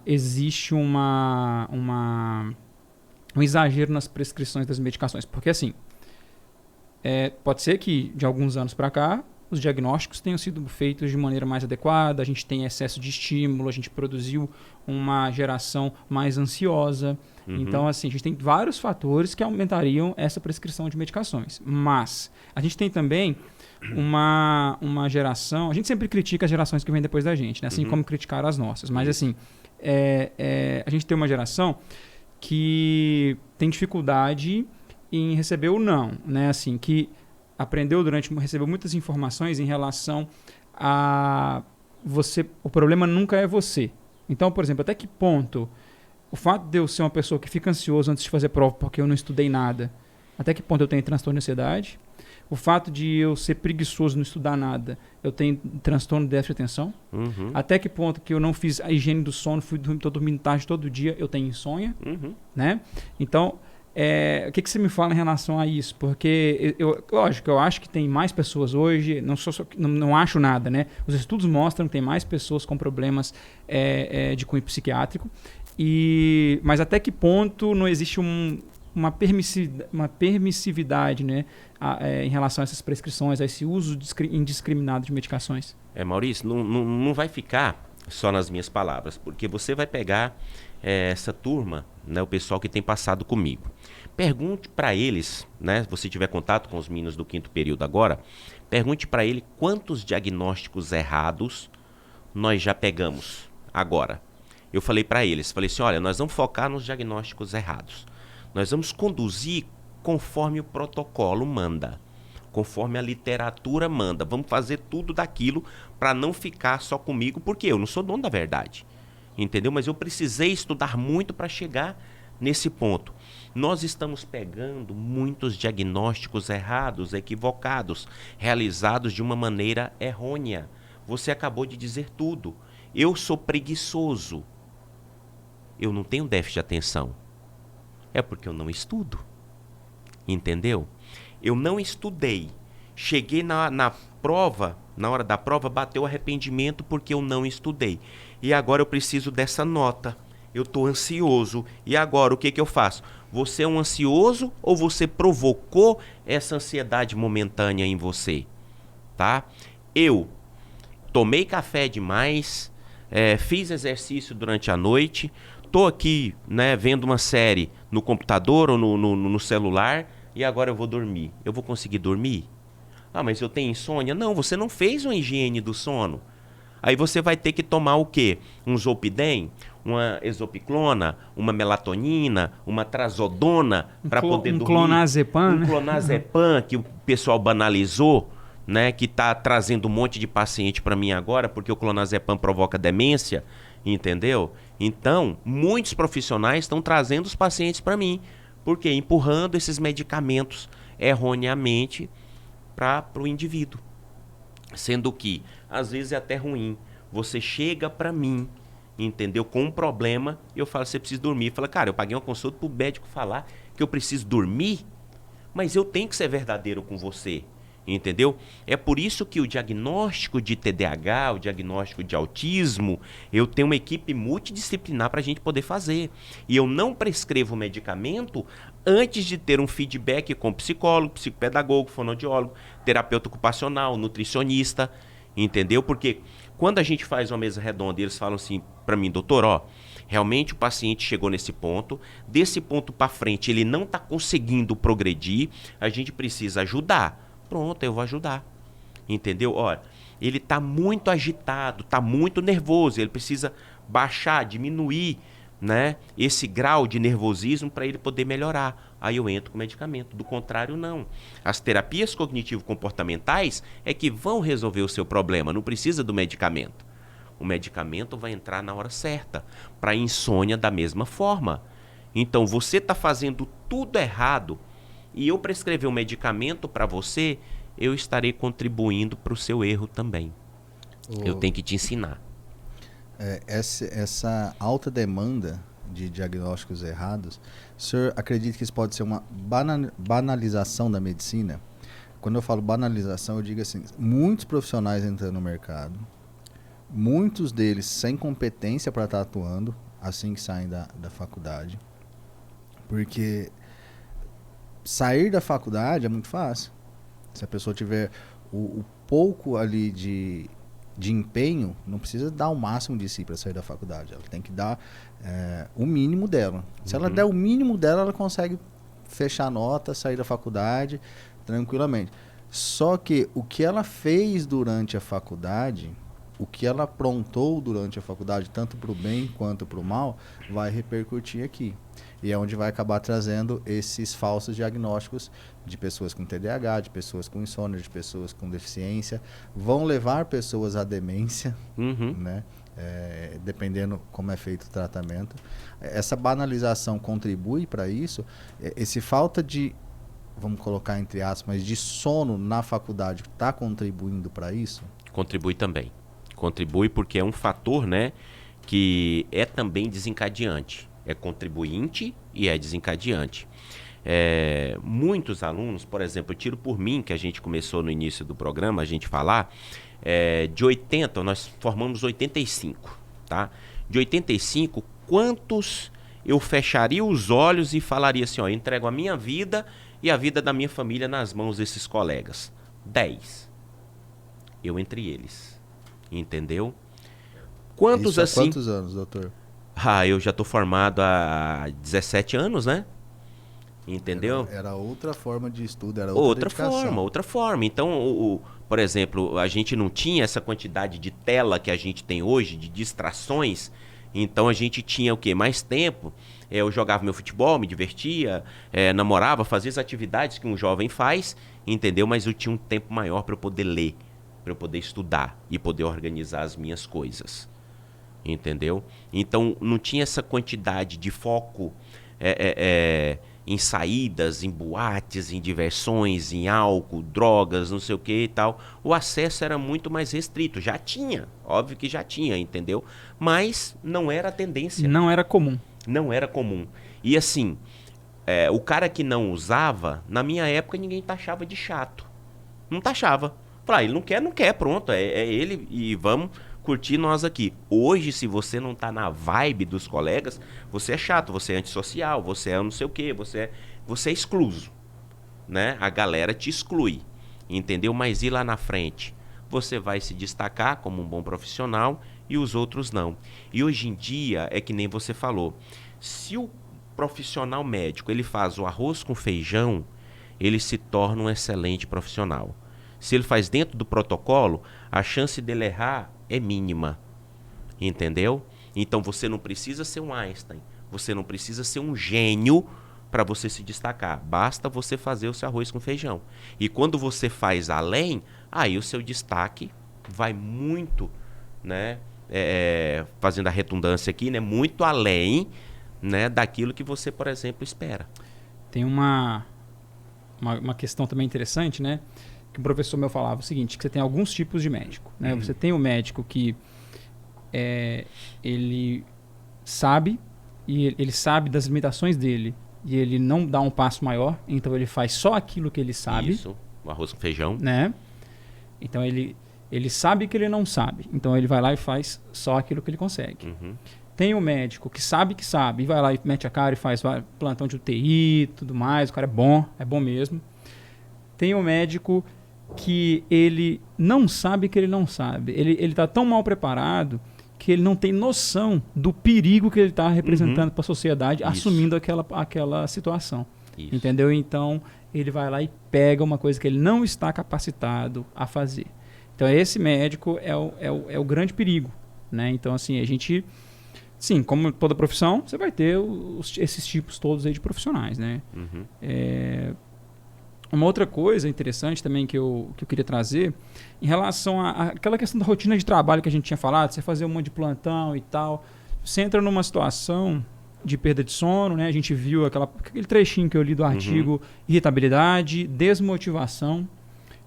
Speaker 1: existe um exagero nas prescrições das medicações? Porque assim, pode ser que de alguns anos para cá os diagnósticos tenham sido feitos de maneira mais adequada, a gente tem excesso de estímulo, a gente produziu uma geração mais ansiosa.
Speaker 3: Uhum.
Speaker 1: Então, assim, a gente tem vários fatores que aumentariam essa prescrição de medicações. Mas a gente tem também uma geração... A gente sempre critica as gerações que vêm depois da gente, né? Assim como criticaram as nossas. Mas, assim, a gente tem uma geração que tem dificuldade em receber o não, né? Assim, que recebeu muitas informações em relação a o problema nunca é você. Então, por exemplo, até que ponto o fato de eu ser uma pessoa que fica ansioso antes de fazer prova porque eu não estudei nada, até que ponto eu tenho transtorno de ansiedade? O fato de eu ser preguiçoso, não estudar nada, eu tenho transtorno de déficit de atenção?
Speaker 3: Uhum.
Speaker 1: Até que ponto que eu não fiz a higiene do sono, tô dormindo tarde todo dia, eu tenho insônia?
Speaker 3: Uhum.
Speaker 1: Né? Então, o que você me fala em relação a isso? Porque, lógico, eu acho que tem mais pessoas hoje, não acho nada, né? Os estudos mostram que tem mais pessoas com problemas de cunho psiquiátrico, mas até que ponto não existe uma permissividade, né, em relação a essas prescrições, a esse uso indiscriminado de medicações?
Speaker 3: Maurício, não vai ficar só nas minhas palavras, porque você vai pegar essa turma, né, o pessoal que tem passado comigo. Pergunte para eles, né, se você tiver contato com os meninos do 5º período agora, pergunte para ele quantos diagnósticos errados nós já pegamos agora. Eu falei para eles, assim, olha, nós vamos focar nos diagnósticos errados. Nós vamos conduzir conforme o protocolo manda, conforme a literatura manda. Vamos fazer tudo daquilo para não ficar só comigo, porque eu não sou dono da verdade. Entendeu? Mas eu precisei estudar muito para chegar nesse ponto. Nós estamos pegando muitos diagnósticos errados, equivocados, realizados de uma maneira errônea. Você acabou de dizer tudo. Eu sou preguiçoso. Eu não tenho déficit de atenção. É porque eu não estudo. Entendeu? Eu não estudei. Cheguei na prova, na hora da prova, bateu arrependimento porque eu não estudei. E agora eu preciso dessa nota. Eu estou ansioso. E agora, o que eu faço? Você é um ansioso ou você provocou essa ansiedade momentânea em você? Tá? Eu tomei café demais, fiz exercício durante a noite, estou aqui, né, vendo uma série no computador ou no celular e agora eu vou dormir. Eu vou conseguir dormir? Ah, mas eu tenho insônia? Não, você não fez uma higiene do sono. Aí você vai ter que tomar o quê? Um Zolpidem, uma exopiclona, uma melatonina, uma trazodona para poder dormir.
Speaker 1: Clonazepam, né?
Speaker 3: Um clonazepam que o pessoal banalizou, né? Que está trazendo um monte de paciente para mim agora, porque o clonazepam provoca demência, entendeu? Então, muitos profissionais estão trazendo os pacientes para mim, porque empurrando esses medicamentos erroneamente para o indivíduo. Sendo que, às vezes é até ruim. Você chega pra mim, entendeu? Com um problema, e eu falo, você precisa dormir. Fala, cara, eu paguei uma consulta pro médico falar que eu preciso dormir, mas eu tenho que ser verdadeiro com você, entendeu? É por isso que o diagnóstico de TDAH, o diagnóstico de autismo, eu tenho uma equipe multidisciplinar para a gente poder fazer. E eu não prescrevo medicamento antes de ter um feedback com psicólogo, psicopedagogo, fonoaudiólogo, terapeuta ocupacional, nutricionista, entendeu? Porque quando a gente faz uma mesa redonda e eles falam assim para mim, doutor, ó, realmente o paciente chegou nesse ponto, desse ponto para frente ele não está conseguindo progredir, a gente precisa ajudar. Pronto, eu vou ajudar. Entendeu? Olha, ele está muito agitado, está muito nervoso, ele precisa baixar, diminuir, né, esse grau de nervosismo para ele poder melhorar. Aí eu entro com medicamento. Do contrário, não. As terapias cognitivo-comportamentais é que vão resolver o seu problema, não precisa do medicamento. O medicamento vai entrar na hora certa, para a insônia da mesma forma. Então, você está fazendo tudo errado e eu prescrever um medicamento para você, eu estarei contribuindo para o seu erro também. Eu tenho que te ensinar.
Speaker 2: Essa alta demanda de diagnósticos errados, o senhor acredita que isso pode ser uma banalização da medicina? Quando eu falo banalização, eu digo assim, muitos profissionais entrando no mercado, muitos deles sem competência para estar atuando assim que saem da faculdade. Porque sair da faculdade é muito fácil. Se a pessoa tiver o pouco ali de empenho, não precisa dar o máximo de si para sair da faculdade. Ela tem que dar o mínimo dela. Se ela der o mínimo dela, ela consegue fechar a nota, sair da faculdade tranquilamente. Só que o que ela fez durante a faculdade, o que ela aprontou durante a faculdade, tanto para o bem quanto para o mal, vai repercutir aqui. E é onde vai acabar trazendo esses falsos diagnósticos de pessoas com TDAH, de pessoas com insônia, de pessoas com deficiência. Vão levar pessoas à demência, né? Dependendo como é feito o tratamento. Essa banalização contribui para isso. Esse falta de, vamos colocar entre aspas, de sono na faculdade está contribuindo para isso?
Speaker 3: Contribui também. Contribui porque é um fator, né, que é também desencadeante. É contribuinte e é desencadeante. Muitos alunos, por exemplo, eu tiro por mim, que a gente começou no início do programa, a gente falar, de 80, nós formamos 85, tá? De 85, quantos eu fecharia os olhos e falaria assim, ó, entrego a minha vida e a vida da minha família nas mãos desses colegas? 10. Eu entre eles. Entendeu? Quantos
Speaker 2: Isso há
Speaker 3: assim?
Speaker 2: Quantos anos, doutor?
Speaker 3: Eu já tô formado há 17 anos, né? Entendeu?
Speaker 2: Era outra forma de estudo, era
Speaker 3: outra forma. Então, por exemplo, a gente não tinha essa quantidade de tela que a gente tem hoje, de distrações. Então a gente tinha o quê? Mais tempo. Eu jogava meu futebol, me divertia, namorava, fazia as atividades que um jovem faz, entendeu? Mas eu tinha um tempo maior para eu poder ler, para eu poder estudar e poder organizar as minhas coisas. Entendeu? Então não tinha essa quantidade de foco em saídas, em boates, em diversões, em álcool, drogas, não sei o que e tal. O acesso era muito mais restrito. Já tinha, óbvio que já tinha, entendeu? Mas não era a tendência.
Speaker 1: Não era comum.
Speaker 3: Não era comum. E assim, o cara que não usava, na minha época ninguém taxava de chato. Não taxava. Falei, ele não quer, pronto, é ele e vamos curtir nós aqui. Hoje, se você não tá na vibe dos colegas, você é chato, você é antissocial, você é não sei o quê, você é excluso, né? A galera te exclui, entendeu? Mas ir lá na frente, você vai se destacar como um bom profissional e os outros não. E hoje em dia, é que nem você falou, se o profissional médico, ele faz o arroz com feijão, ele se torna um excelente profissional. Se ele faz dentro do protocolo, a chance dele errar é mínima, entendeu? Então você não precisa ser um Einstein, você não precisa ser um gênio para você se destacar, basta você fazer o seu arroz com feijão. E quando você faz além, aí o seu destaque vai muito, né, fazendo a redundância aqui, né, muito além, né, daquilo que você, por exemplo, espera.
Speaker 1: Tem uma questão também interessante, né? que um professor meu falava o seguinte, que você tem alguns tipos de médico, né? Você tem o médico que ele sabe, e ele sabe das limitações dele, e ele não dá um passo maior, então ele faz só aquilo que ele sabe.
Speaker 3: Isso, o arroz com feijão.
Speaker 1: Né? Então ele sabe que ele não sabe, então ele vai lá e faz só aquilo que ele consegue. Tem o médico que sabe, e vai lá e mete a cara e faz plantão de UTI e tudo mais, o cara é bom mesmo. Tem o médico que ele não sabe que ele não sabe. Ele está tão mal preparado que ele não tem noção do perigo que ele está representando para a sociedade, assumindo aquela situação.
Speaker 3: Isso.
Speaker 1: Entendeu? Então, ele vai lá e pega uma coisa que ele não está capacitado a fazer. Então, esse médico é o grande perigo. Né? Então, assim, a gente... Sim, como toda profissão, você vai ter esses tipos todos aí de profissionais, né? Uma outra coisa interessante também que eu queria trazer, em relação àquela questão da rotina de trabalho que a gente tinha falado, você fazer um monte de plantão e tal, você entra numa situação de perda de sono, né? A gente viu aquele trechinho que eu li do artigo, irritabilidade, desmotivação,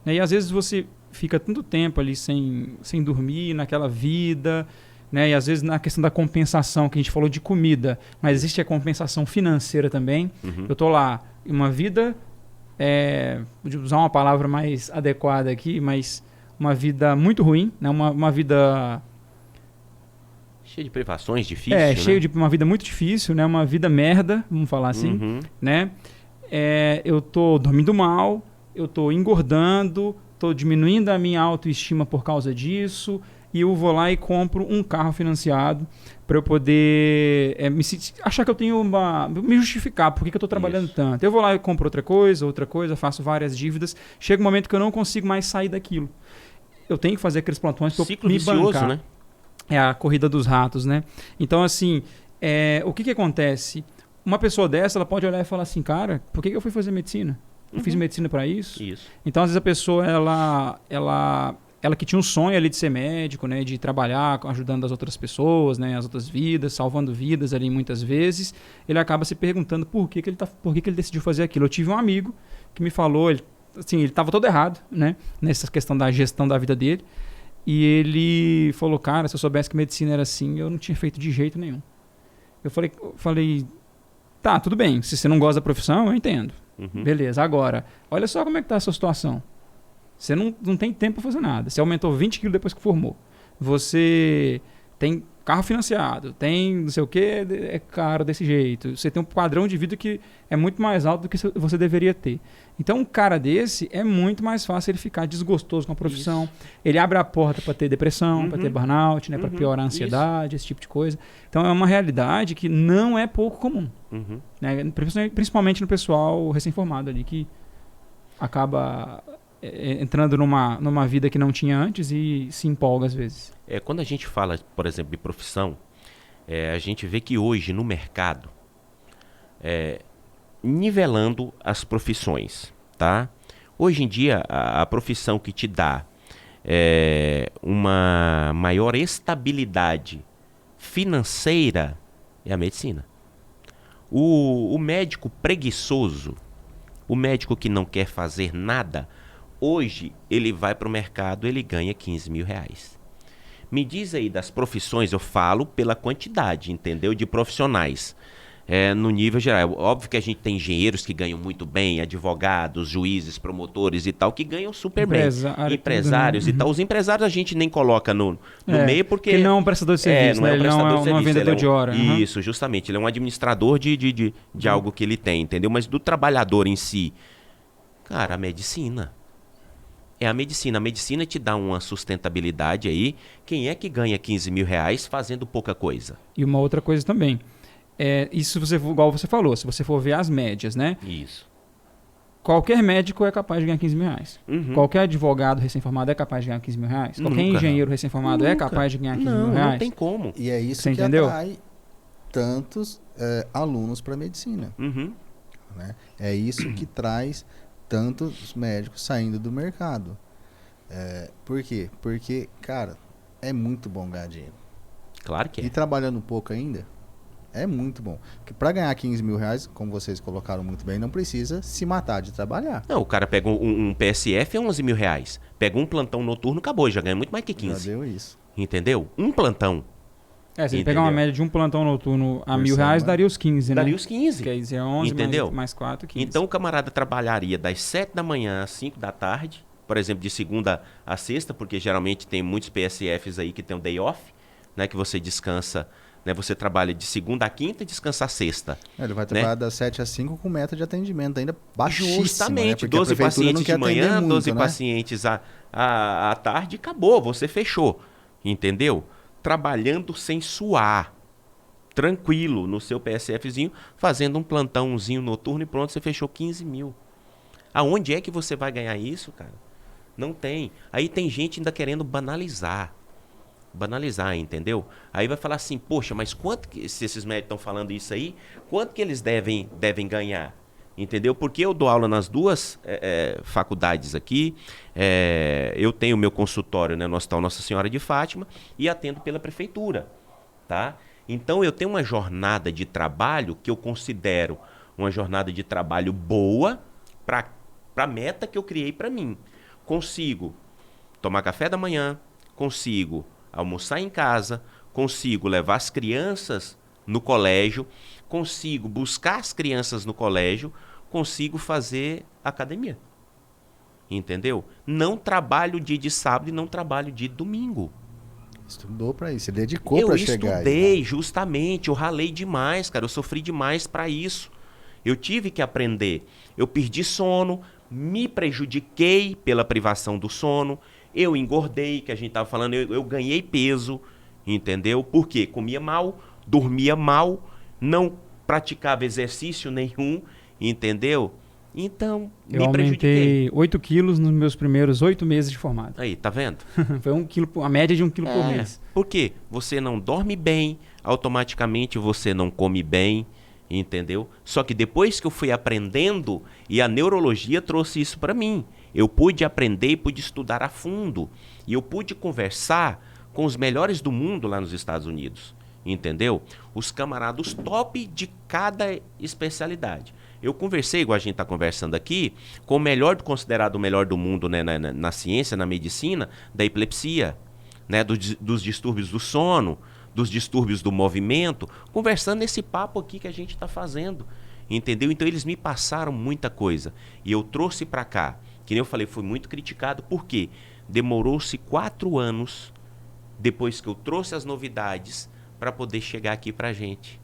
Speaker 1: né? E às vezes você fica tanto tempo ali sem dormir, naquela vida... Né? E às vezes na questão da compensação, que a gente falou de comida, mas existe a compensação financeira também. Eu estou lá, uma vida, vou usar uma palavra mais adequada aqui, mas uma vida muito ruim, né? Uma vida...
Speaker 3: Cheia de privações, difícil, né?
Speaker 1: Cheio de uma vida muito difícil, né? Uma vida merda, vamos falar assim. Né? Eu estou dormindo mal, eu estou engordando, estou diminuindo a minha autoestima por causa disso... E eu vou lá e compro um carro financiado para eu poder achar que eu tenho me justificar por que eu estou trabalhando tanto. Eu vou lá e compro outra coisa, faço várias dívidas. Chega um momento que eu não consigo mais sair daquilo. Eu tenho que fazer aqueles plantões para eu me bancar. Né? É a corrida dos ratos, né? Então, assim, o que acontece? Uma pessoa dessa, ela pode olhar e falar assim, cara, por que eu fui fazer medicina? Eu fiz medicina para isso. Então, às vezes a pessoa, ela que tinha um sonho ali de ser médico, né, de trabalhar ajudando as outras pessoas, né, as outras vidas, salvando vidas ali muitas vezes, ele acaba se perguntando por que ele decidiu fazer aquilo. Eu tive um amigo que me falou, ele estava todo errado, né, nessa questão da gestão da vida dele, e ele falou, cara, se eu soubesse que medicina era assim, eu não tinha feito de jeito nenhum. Eu falei, tá, tudo bem, se você não gosta da profissão, eu entendo. Beleza, agora, olha só como é que tá a sua situação. Você não tem tempo para fazer nada. Você aumentou 20 quilos depois que formou. Você tem carro financiado, tem não sei o que, é caro desse jeito. Você tem um padrão de vida que é muito mais alto do que você deveria ter. Então, um cara desse, é muito mais fácil ele ficar desgostoso com a profissão. Isso. Ele abre a porta para ter depressão, para ter burnout, né, para piorar a ansiedade, esse tipo de coisa. Então, é uma realidade que não é pouco comum. Né? Principalmente no pessoal recém-formado ali, que acaba... entrando numa vida que não tinha antes e se empolga às vezes.
Speaker 3: Quando a gente fala, por exemplo, de profissão, a gente vê que hoje no mercado, nivelando as profissões, tá? Hoje em dia, a profissão que te dá uma maior estabilidade financeira é a medicina. O médico preguiçoso, o médico que não quer fazer nada, hoje ele vai para o mercado, ele ganha 15 mil reais. Me diz aí das profissões, eu falo pela quantidade, entendeu? De profissionais. No nível geral. Óbvio que a gente tem engenheiros que ganham muito bem, advogados, juízes, promotores e tal, que ganham super bem. Empresários e tal. Os empresários a gente nem coloca no meio porque...
Speaker 1: Ele não é um prestador de serviço, né? Ele não é um vendedor de hora.
Speaker 3: Isso, justamente. Ele é um administrador de algo que ele tem, entendeu? Mas do trabalhador em si, cara, a medicina. É a medicina. A medicina te dá uma sustentabilidade aí. Quem é que ganha 15 mil reais fazendo pouca coisa?
Speaker 1: E uma outra coisa também. Isso igual você falou, se você for ver as médias, né?
Speaker 3: Isso.
Speaker 1: Qualquer médico é capaz de ganhar 15 mil reais. Qualquer advogado recém-formado é capaz de ganhar 15 mil reais. Qualquer engenheiro recém-formado é capaz de ganhar 15 mil reais.
Speaker 3: Não tem como.
Speaker 2: E é isso
Speaker 1: você
Speaker 2: que
Speaker 1: entendeu?
Speaker 2: Atrai tantos alunos para medicina. Né? É isso que traz tantos médicos saindo do mercado. Por quê? Porque, cara, é muito bom ganhar dinheiro.
Speaker 3: Claro que é.
Speaker 2: E trabalhando um pouco ainda, É muito bom. Porque para ganhar 15 mil reais, como vocês colocaram muito bem, não precisa se matar de trabalhar.
Speaker 3: Não, o cara pega um PSF é 11 mil reais. Pega um plantão noturno, acabou, já ganha muito mais que 15.
Speaker 2: Já deu isso.
Speaker 3: Entendeu? Um plantão.
Speaker 1: Se ele pegar uma média de um plantão noturno a R$ 1.000, daria os 15, né?
Speaker 3: Daria os 15.
Speaker 1: Que aí é 11,
Speaker 3: entendeu?
Speaker 1: mais 4, 15.
Speaker 3: Então o camarada trabalharia das 7 da manhã às 5 da tarde, por exemplo, de segunda a sexta, porque geralmente tem muitos PSFs aí que tem um day off, né? Que você descansa, né? Você trabalha de segunda a quinta e descansa a sexta.
Speaker 2: Ele vai trabalhar das 7 às 5 com meta de atendimento ainda baixíssima.
Speaker 3: Justamente,
Speaker 2: né?
Speaker 3: 12 pacientes de manhã,
Speaker 2: muito,
Speaker 3: 12
Speaker 2: né?
Speaker 3: pacientes à tarde, acabou, você fechou. Entendeu? Trabalhando sem suar. Tranquilo, no seu PSFzinho, fazendo um plantãozinho noturno e pronto, você fechou 15 mil. Aonde é que você vai ganhar isso, cara? Não tem. Aí tem gente ainda querendo banalizar. Banalizar, entendeu? Aí vai falar assim, poxa, mas quanto que, se esses médicos estão falando isso aí, quanto que eles devem ganhar? Entendeu? Porque eu dou aula nas duas faculdades aqui, eu tenho meu consultório, né, no Hospital Nossa Senhora de Fátima e atendo pela prefeitura, tá? Então eu tenho uma jornada de trabalho que eu considero uma jornada de trabalho boa para a meta que eu criei para mim. Consigo tomar café da manhã, consigo almoçar em casa, consigo levar as crianças no colégio, consigo buscar as crianças no colégio, consigo fazer academia. Entendeu? Não trabalho dia de sábado e não trabalho dia de domingo.
Speaker 2: Estudou pra isso, você dedicou pra chegar aí.
Speaker 3: Eu estudei, justamente, eu ralei demais, cara, eu sofri demais pra isso. Eu tive que aprender. Eu perdi sono, me prejudiquei pela privação do sono, eu engordei, que a gente tava falando, eu ganhei peso, entendeu? Por quê? Comia mal, dormia mal, não praticava exercício nenhum, entendeu? Então, me prejudiquei.
Speaker 1: Eu aumentei 8 quilos nos meus primeiros 8 meses de formado.
Speaker 3: Aí, tá vendo?
Speaker 1: Foi a média de 1 quilo por mês.
Speaker 3: Por quê? Você não dorme bem, automaticamente você não come bem, entendeu? Só que depois que eu fui aprendendo, e a neurologia trouxe isso para mim, eu pude aprender e pude estudar a fundo. E eu pude conversar com os melhores do mundo lá nos Estados Unidos, entendeu? Os camaradas top de cada especialidade. Eu conversei, igual a gente está conversando aqui, com o melhor, considerado o melhor do mundo, né, na ciência, na medicina, da epilepsia, né, dos distúrbios do sono, dos distúrbios do movimento, conversando nesse papo aqui que a gente está fazendo, entendeu? Então eles me passaram muita coisa e eu trouxe para cá, que nem eu falei, foi muito criticado, porque demorou-se 4 anos depois que eu trouxe as novidades para poder chegar aqui para a gente.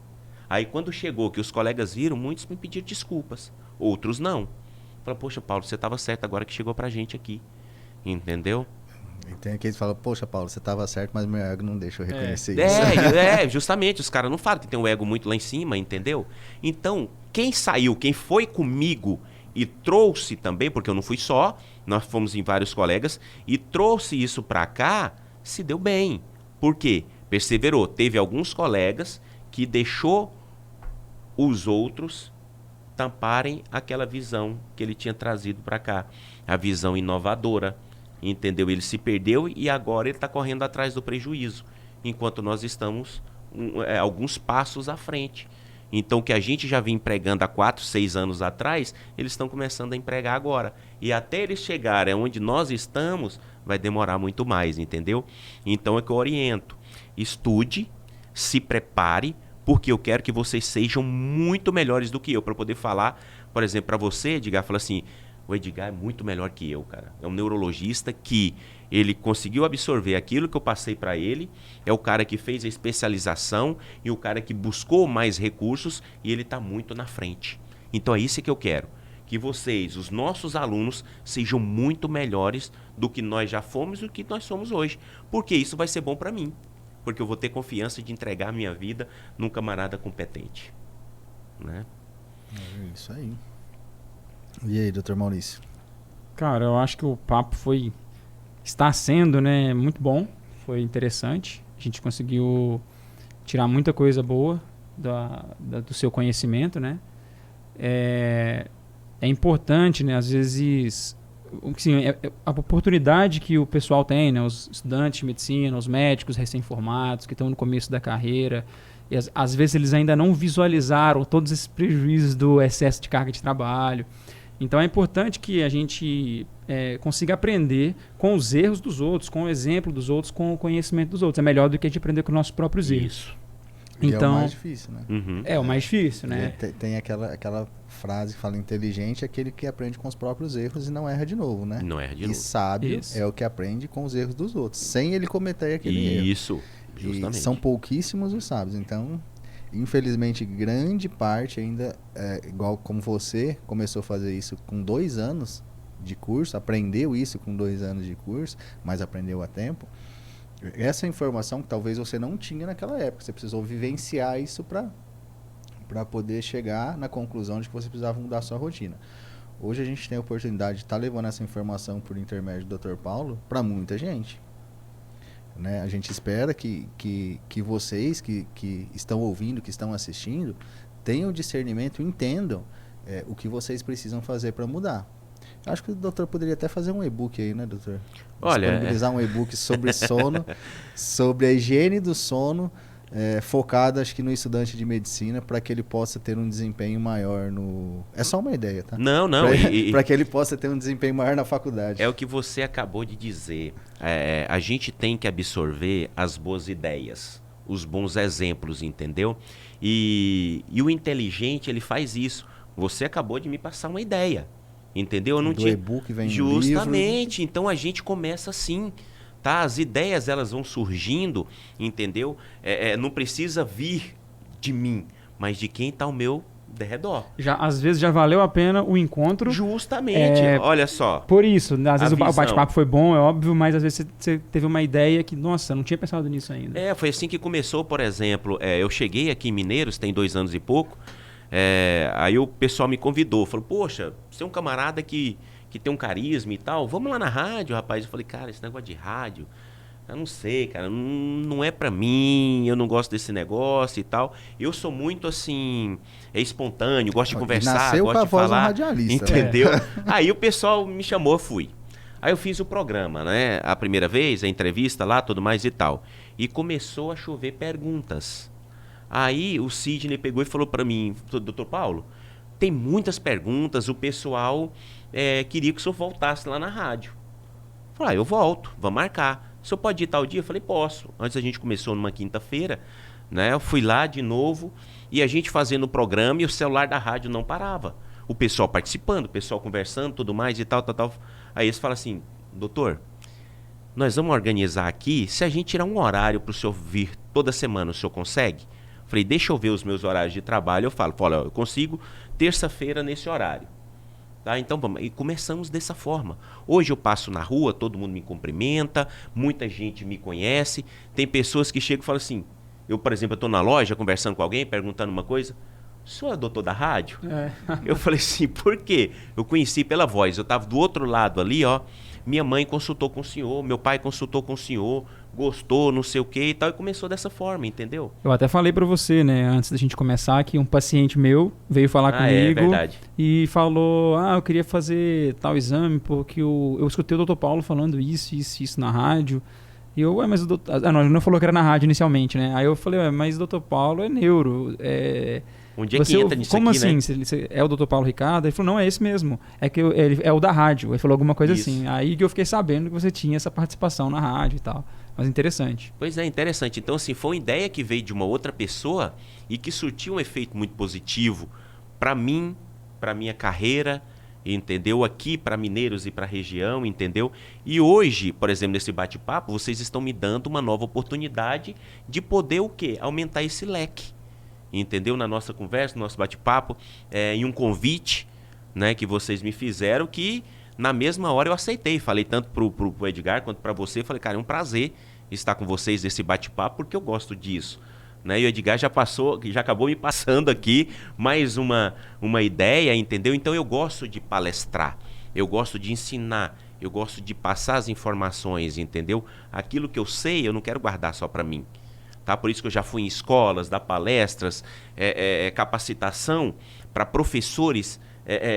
Speaker 3: Aí quando chegou, que os colegas viram, muitos me pediram desculpas, outros não. Falaram, poxa, Paulo, você estava certo agora que chegou pra gente aqui, entendeu?
Speaker 2: E tem aqueles que falam, poxa, Paulo, você estava certo, mas meu ego não deixa eu reconhecer isso.
Speaker 3: Justamente, os caras não falam que tem um ego muito lá em cima, entendeu? Então, quem saiu, quem foi comigo e trouxe também, porque eu não fui só, nós fomos em vários colegas, e trouxe isso pra cá, se deu bem. Por quê? Perseverou. Teve alguns colegas que deixou os outros tamparem aquela visão que ele tinha trazido para cá. A visão inovadora, entendeu? Ele se perdeu e agora ele está correndo atrás do prejuízo, enquanto nós estamos alguns passos à frente. Então, o que a gente já vinha empregando há 4, 6 anos atrás, eles estão começando a empregar agora. E até eles chegarem onde nós estamos, vai demorar muito mais, entendeu? Então, é que eu oriento. Estude, se prepare, porque eu quero que vocês sejam muito melhores do que eu, para poder falar, por exemplo, para você, Edgar, fala assim, o Edgar é muito melhor que eu, cara. É um neurologista que ele conseguiu absorver aquilo que eu passei para ele, é o cara que fez a especialização e o cara que buscou mais recursos e ele está muito na frente. Então é isso que eu quero, que vocês, os nossos alunos, sejam muito melhores do que nós já fomos e do que nós somos hoje, porque isso vai ser bom para mim. Porque eu vou ter confiança de entregar a minha vida num camarada competente. Né?
Speaker 2: É isso aí. E aí, doutor Maurício?
Speaker 1: Cara, eu acho que o papo está sendo, né, muito bom. Foi interessante. A gente conseguiu tirar muita coisa boa do seu conhecimento, né? É importante, né, às vezes... Assim, a oportunidade que o pessoal tem, né, os estudantes de medicina, os médicos recém-formados que estão no começo da carreira, E às vezes eles ainda não visualizaram todos esses prejuízos do excesso de carga de trabalho. Então é importante que a gente consiga aprender com os erros dos outros, com o exemplo dos outros, com o conhecimento dos outros. É melhor do que a gente aprender com os nossos próprios erros.
Speaker 3: Isso.
Speaker 1: Então,
Speaker 2: é o mais difícil, né?
Speaker 3: Uhum.
Speaker 1: É o mais difícil, né?
Speaker 2: Tem aquela frase que fala: inteligente é aquele que aprende com os próprios erros e não erra de novo, né?
Speaker 3: Não erra de
Speaker 2: E
Speaker 3: novo.
Speaker 2: sábio
Speaker 1: Isso.
Speaker 2: é o que aprende com os erros dos outros, sem ele cometer aquele erro.
Speaker 3: Isso,
Speaker 2: E
Speaker 3: justamente.
Speaker 2: são pouquíssimos os sábios. Então, infelizmente, grande parte ainda, igual como você começou a fazer isso com 2 anos de curso, aprendeu isso com 2 anos de curso, mas aprendeu a tempo. Essa informação que talvez você não tinha naquela época, você precisou vivenciar isso para poder chegar na conclusão de que você precisava mudar a sua rotina. Hoje a gente tem a oportunidade de estar levando essa informação por intermédio do Dr. Paulo para muita gente. Né? A gente espera que vocês que estão ouvindo, que estão assistindo, tenham discernimento e entendam o que vocês precisam fazer para mudar. Acho que o doutor poderia até fazer um e-book aí, né, doutor?
Speaker 3: Olha,
Speaker 2: disponibilizar um e-book sobre sono, sobre a higiene do sono, focado, acho que no estudante de medicina, para que ele possa ter um desempenho maior no... É só uma ideia, tá?
Speaker 3: Não.
Speaker 2: Para que ele possa ter um desempenho maior na faculdade.
Speaker 3: É o que você acabou de dizer. A gente tem que absorver as boas ideias, os bons exemplos, entendeu? E o inteligente, ele faz isso. Você acabou de me passar uma ideia. Entendeu? Eu não tinha...
Speaker 2: e-book vem
Speaker 3: Justamente. Então a gente começa assim, tá? As ideias, elas vão surgindo, entendeu? Não precisa vir de mim, mas de quem está ao meu derredor.
Speaker 1: Às vezes já valeu a pena o encontro.
Speaker 3: Justamente. Olha só.
Speaker 1: Por isso, às vezes o
Speaker 3: visão.
Speaker 1: bate-papo foi bom, é óbvio, mas às vezes você teve uma ideia que, nossa, não tinha pensado nisso ainda.
Speaker 3: Foi assim que começou, por exemplo. Eu cheguei aqui em Mineiros, tem 2 anos e pouco. Aí o pessoal me convidou, falou: poxa, você é um camarada que tem um carisma e tal, vamos lá na rádio, rapaz. Eu falei: cara, esse negócio de rádio, eu não sei, cara, não é pra mim, eu não gosto desse negócio e tal. Eu sou muito assim, espontâneo, gosto de conversar, gosto de falar,
Speaker 2: um radialista,
Speaker 3: entendeu? Aí o pessoal me chamou, eu fui. Aí eu fiz o programa, né, a primeira vez, a entrevista lá, tudo mais e tal. E começou a chover perguntas. Aí o Sidney pegou e falou para mim: doutor Paulo, tem muitas perguntas, o pessoal queria que o senhor voltasse lá na rádio. Eu falei: eu volto, vamos marcar. O senhor pode ir tal dia? Eu falei: posso. Antes a gente começou numa quinta-feira, né? Eu fui lá de novo e a gente fazendo o programa e o celular da rádio não parava. O pessoal participando, o pessoal conversando, tudo mais e tal. Aí eles falam assim: doutor, nós vamos organizar aqui, se a gente tirar um horário para o senhor vir toda semana, o senhor consegue? Falei: deixa eu ver os meus horários de trabalho. Eu falo: olha, eu consigo terça-feira nesse horário. Tá? Então vamos. E começamos dessa forma. Hoje eu passo na rua, todo mundo me cumprimenta, muita gente me conhece. Tem pessoas que chegam e falam assim, por exemplo, eu estou na loja conversando com alguém, perguntando uma coisa: o senhor é doutor da rádio? Eu falei assim: por quê? Eu conheci pela voz. Eu estava do outro lado ali, ó. Minha mãe consultou com o senhor, meu pai consultou com o senhor, gostou, não sei o que e tal, e começou dessa forma, entendeu?
Speaker 1: Eu até falei pra você, né, antes da gente começar, que um paciente meu veio falar comigo e falou: eu queria fazer tal exame porque eu escutei o Dr. Paulo falando isso na rádio. E eu: mas o doutor... não, ele não falou que era na rádio inicialmente, né? Aí eu falei: mas o Dr. Paulo é neuro,
Speaker 3: Onde é que entra nisso
Speaker 1: como
Speaker 3: aqui,
Speaker 1: assim?
Speaker 3: né?
Speaker 1: Você é o Dr. Paulo Ricardo? Ele falou: não, é esse mesmo. É que ele é o da rádio. Ele falou alguma coisa assim. Aí que eu fiquei sabendo que você tinha essa participação na rádio e tal. Mas interessante.
Speaker 3: Pois é, interessante. Então, assim, foi uma ideia que veio de uma outra pessoa e que surtiu um efeito muito positivo para mim, para minha carreira, entendeu? Aqui para Mineiros e para a região, entendeu? E hoje, por exemplo, nesse bate-papo, vocês estão me dando uma nova oportunidade de poder o quê? Aumentar esse leque. Entendeu? Na nossa conversa, no nosso bate-papo, em um convite, né, que vocês me fizeram, que na mesma hora eu aceitei. Falei tanto pro Edgar quanto para você. Falei: cara, é um prazer estar com vocês nesse bate-papo, porque eu gosto disso. Né? E o Edgar já acabou me passando aqui mais uma ideia, entendeu? Então eu gosto de palestrar, eu gosto de ensinar, eu gosto de passar as informações, entendeu? Aquilo que eu sei, eu não quero guardar só para mim. Tá? Por isso que eu já fui em escolas, dar palestras, capacitação para professores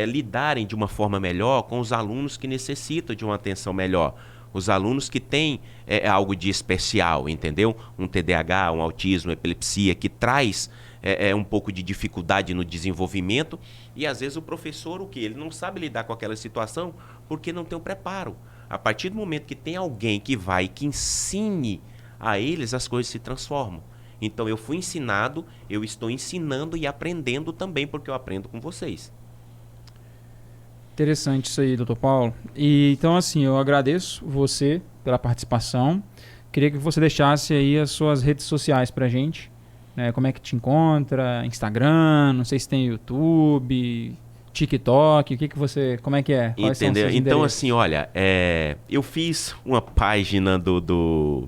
Speaker 3: lidarem de uma forma melhor com os alunos que necessitam de uma atenção melhor. Os alunos que têm algo de especial, entendeu? Um TDAH, um autismo, epilepsia, que traz um pouco de dificuldade no desenvolvimento, e às vezes o professor, o que? Ele não sabe lidar com aquela situação porque não tem o preparo. A partir do momento que tem alguém que vai, que ensine a eles, as coisas se transformam. Então eu fui ensinado, eu estou ensinando e aprendendo também, porque eu aprendo com vocês.
Speaker 1: Interessante isso aí, doutor Paulo. E, então, assim, eu agradeço você pela participação. Queria que você deixasse aí as suas redes sociais pra gente. Né? Como é que te encontra? Instagram, não sei se tem YouTube, TikTok, o que que você... Como é que é? Quais são os
Speaker 3: Entendeu?
Speaker 1: seus
Speaker 3: Então,
Speaker 1: endereços?
Speaker 3: assim, olha, eu fiz uma página do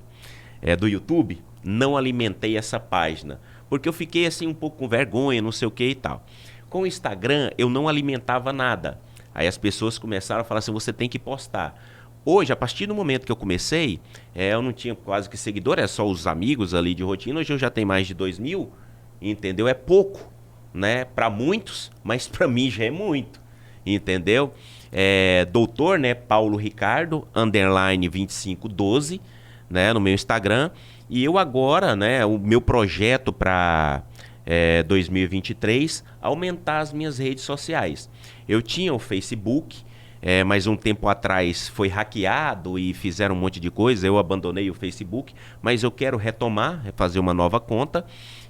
Speaker 3: YouTube, não alimentei essa página, porque eu fiquei assim um pouco com vergonha, não sei o que e tal. Com o Instagram, eu não alimentava nada. Aí as pessoas começaram a falar assim, você tem que postar. Hoje, a partir do momento que eu comecei, eu não tinha quase que seguidor, era só os amigos ali de rotina. Hoje eu já tenho mais de 2.000, entendeu? É pouco, né? Para muitos, mas para mim já é muito, entendeu? Doutor, né? Paulo Ricardo, _ 2512, né? No meu Instagram. E eu agora, né? O meu projeto para 2023, aumentar as minhas redes sociais. Eu tinha o Facebook, mas um tempo atrás foi hackeado e fizeram um monte de coisa, eu abandonei o Facebook, mas eu quero retomar, fazer uma nova conta,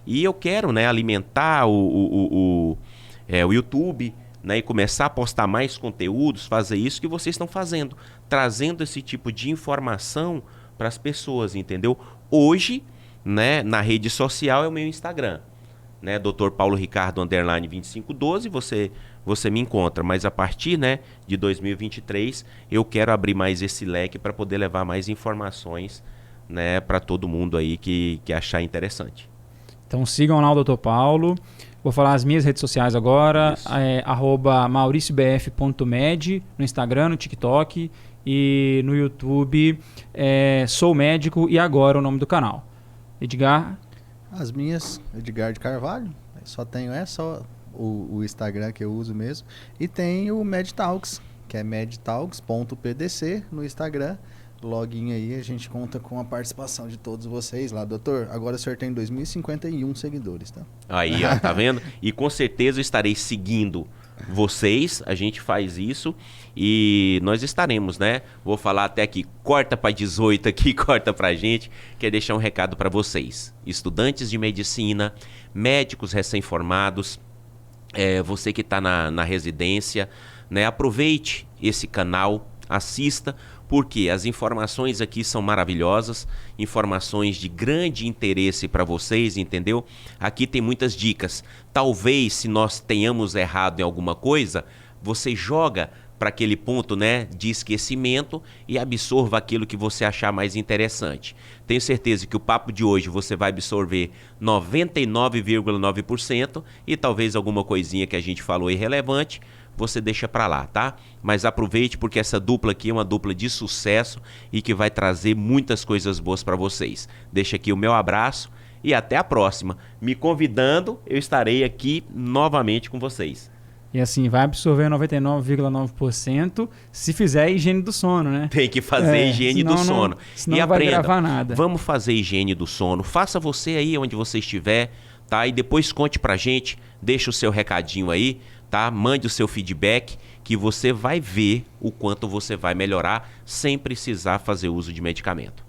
Speaker 3: e eu quero, né, alimentar o YouTube, né, e começar a postar mais conteúdos, fazer isso que vocês estão fazendo, trazendo esse tipo de informação para as pessoas, entendeu? Hoje, né, na rede social é o meu Instagram, né, Dr. Paulo Ricardo _ 2512, você me encontra, mas a partir, né, de 2023 eu quero abrir mais esse leque para poder levar mais informações, né, para todo mundo aí que achar interessante.
Speaker 1: Então sigam lá o Dr. Paulo. Vou falar as minhas redes sociais agora, @mauriciobf.med no Instagram, no TikTok e no YouTube. Sou médico e agora o nome do canal. Edgar.
Speaker 2: As minhas, Edgar de Carvalho, só tenho só o Instagram que eu uso mesmo. E tem o MedTalks, que é medtalks.pdc no Instagram. Login aí, a gente conta com a participação de todos vocês lá. Doutor, agora o senhor tem 2.051 seguidores, tá?
Speaker 3: Aí, ó, tá vendo? E com certeza eu estarei seguindo vocês, a gente faz isso e nós estaremos, né? Vou falar até aqui, corta para 18 aqui, corta pra gente, quer deixar um recado para vocês. Estudantes de medicina, médicos recém-formados, você que está na residência, né? Aproveite esse canal, assista, porque as informações aqui são maravilhosas, informações de grande interesse para vocês, entendeu? Aqui tem muitas dicas. Talvez, se nós tenhamos errado em alguma coisa, você joga para aquele ponto, né, de esquecimento e absorva aquilo que você achar mais interessante. Tenho certeza que o papo de hoje você vai absorver 99,9% e talvez alguma coisinha que a gente falou irrelevante, você deixa para lá, tá? Mas aproveite porque essa dupla aqui é uma dupla de sucesso e que vai trazer muitas coisas boas para vocês. Deixa aqui o meu abraço e até a próxima. Me convidando, eu estarei aqui novamente com vocês.
Speaker 1: E assim, vai absorver 99,9% se fizer a higiene do sono, né?
Speaker 3: Tem que fazer a higiene do sono.
Speaker 1: Senão
Speaker 3: e
Speaker 1: não vai
Speaker 3: aprenda,
Speaker 1: gravar nada.
Speaker 3: Vamos fazer higiene do sono. Faça você aí onde você estiver, tá? E depois conte pra gente, deixa o seu recadinho aí, tá? Mande o seu feedback que você vai ver o quanto você vai melhorar sem precisar fazer uso de medicamento.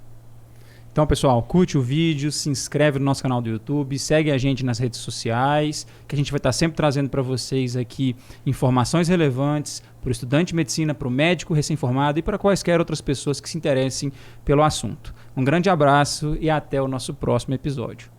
Speaker 1: Então, pessoal, curte o vídeo, se inscreve no nosso canal do YouTube, segue a gente nas redes sociais, que a gente vai estar sempre trazendo para vocês aqui informações relevantes para o estudante de medicina, para o médico recém-formado e para quaisquer outras pessoas que se interessem pelo assunto. Um grande abraço e até o nosso próximo episódio.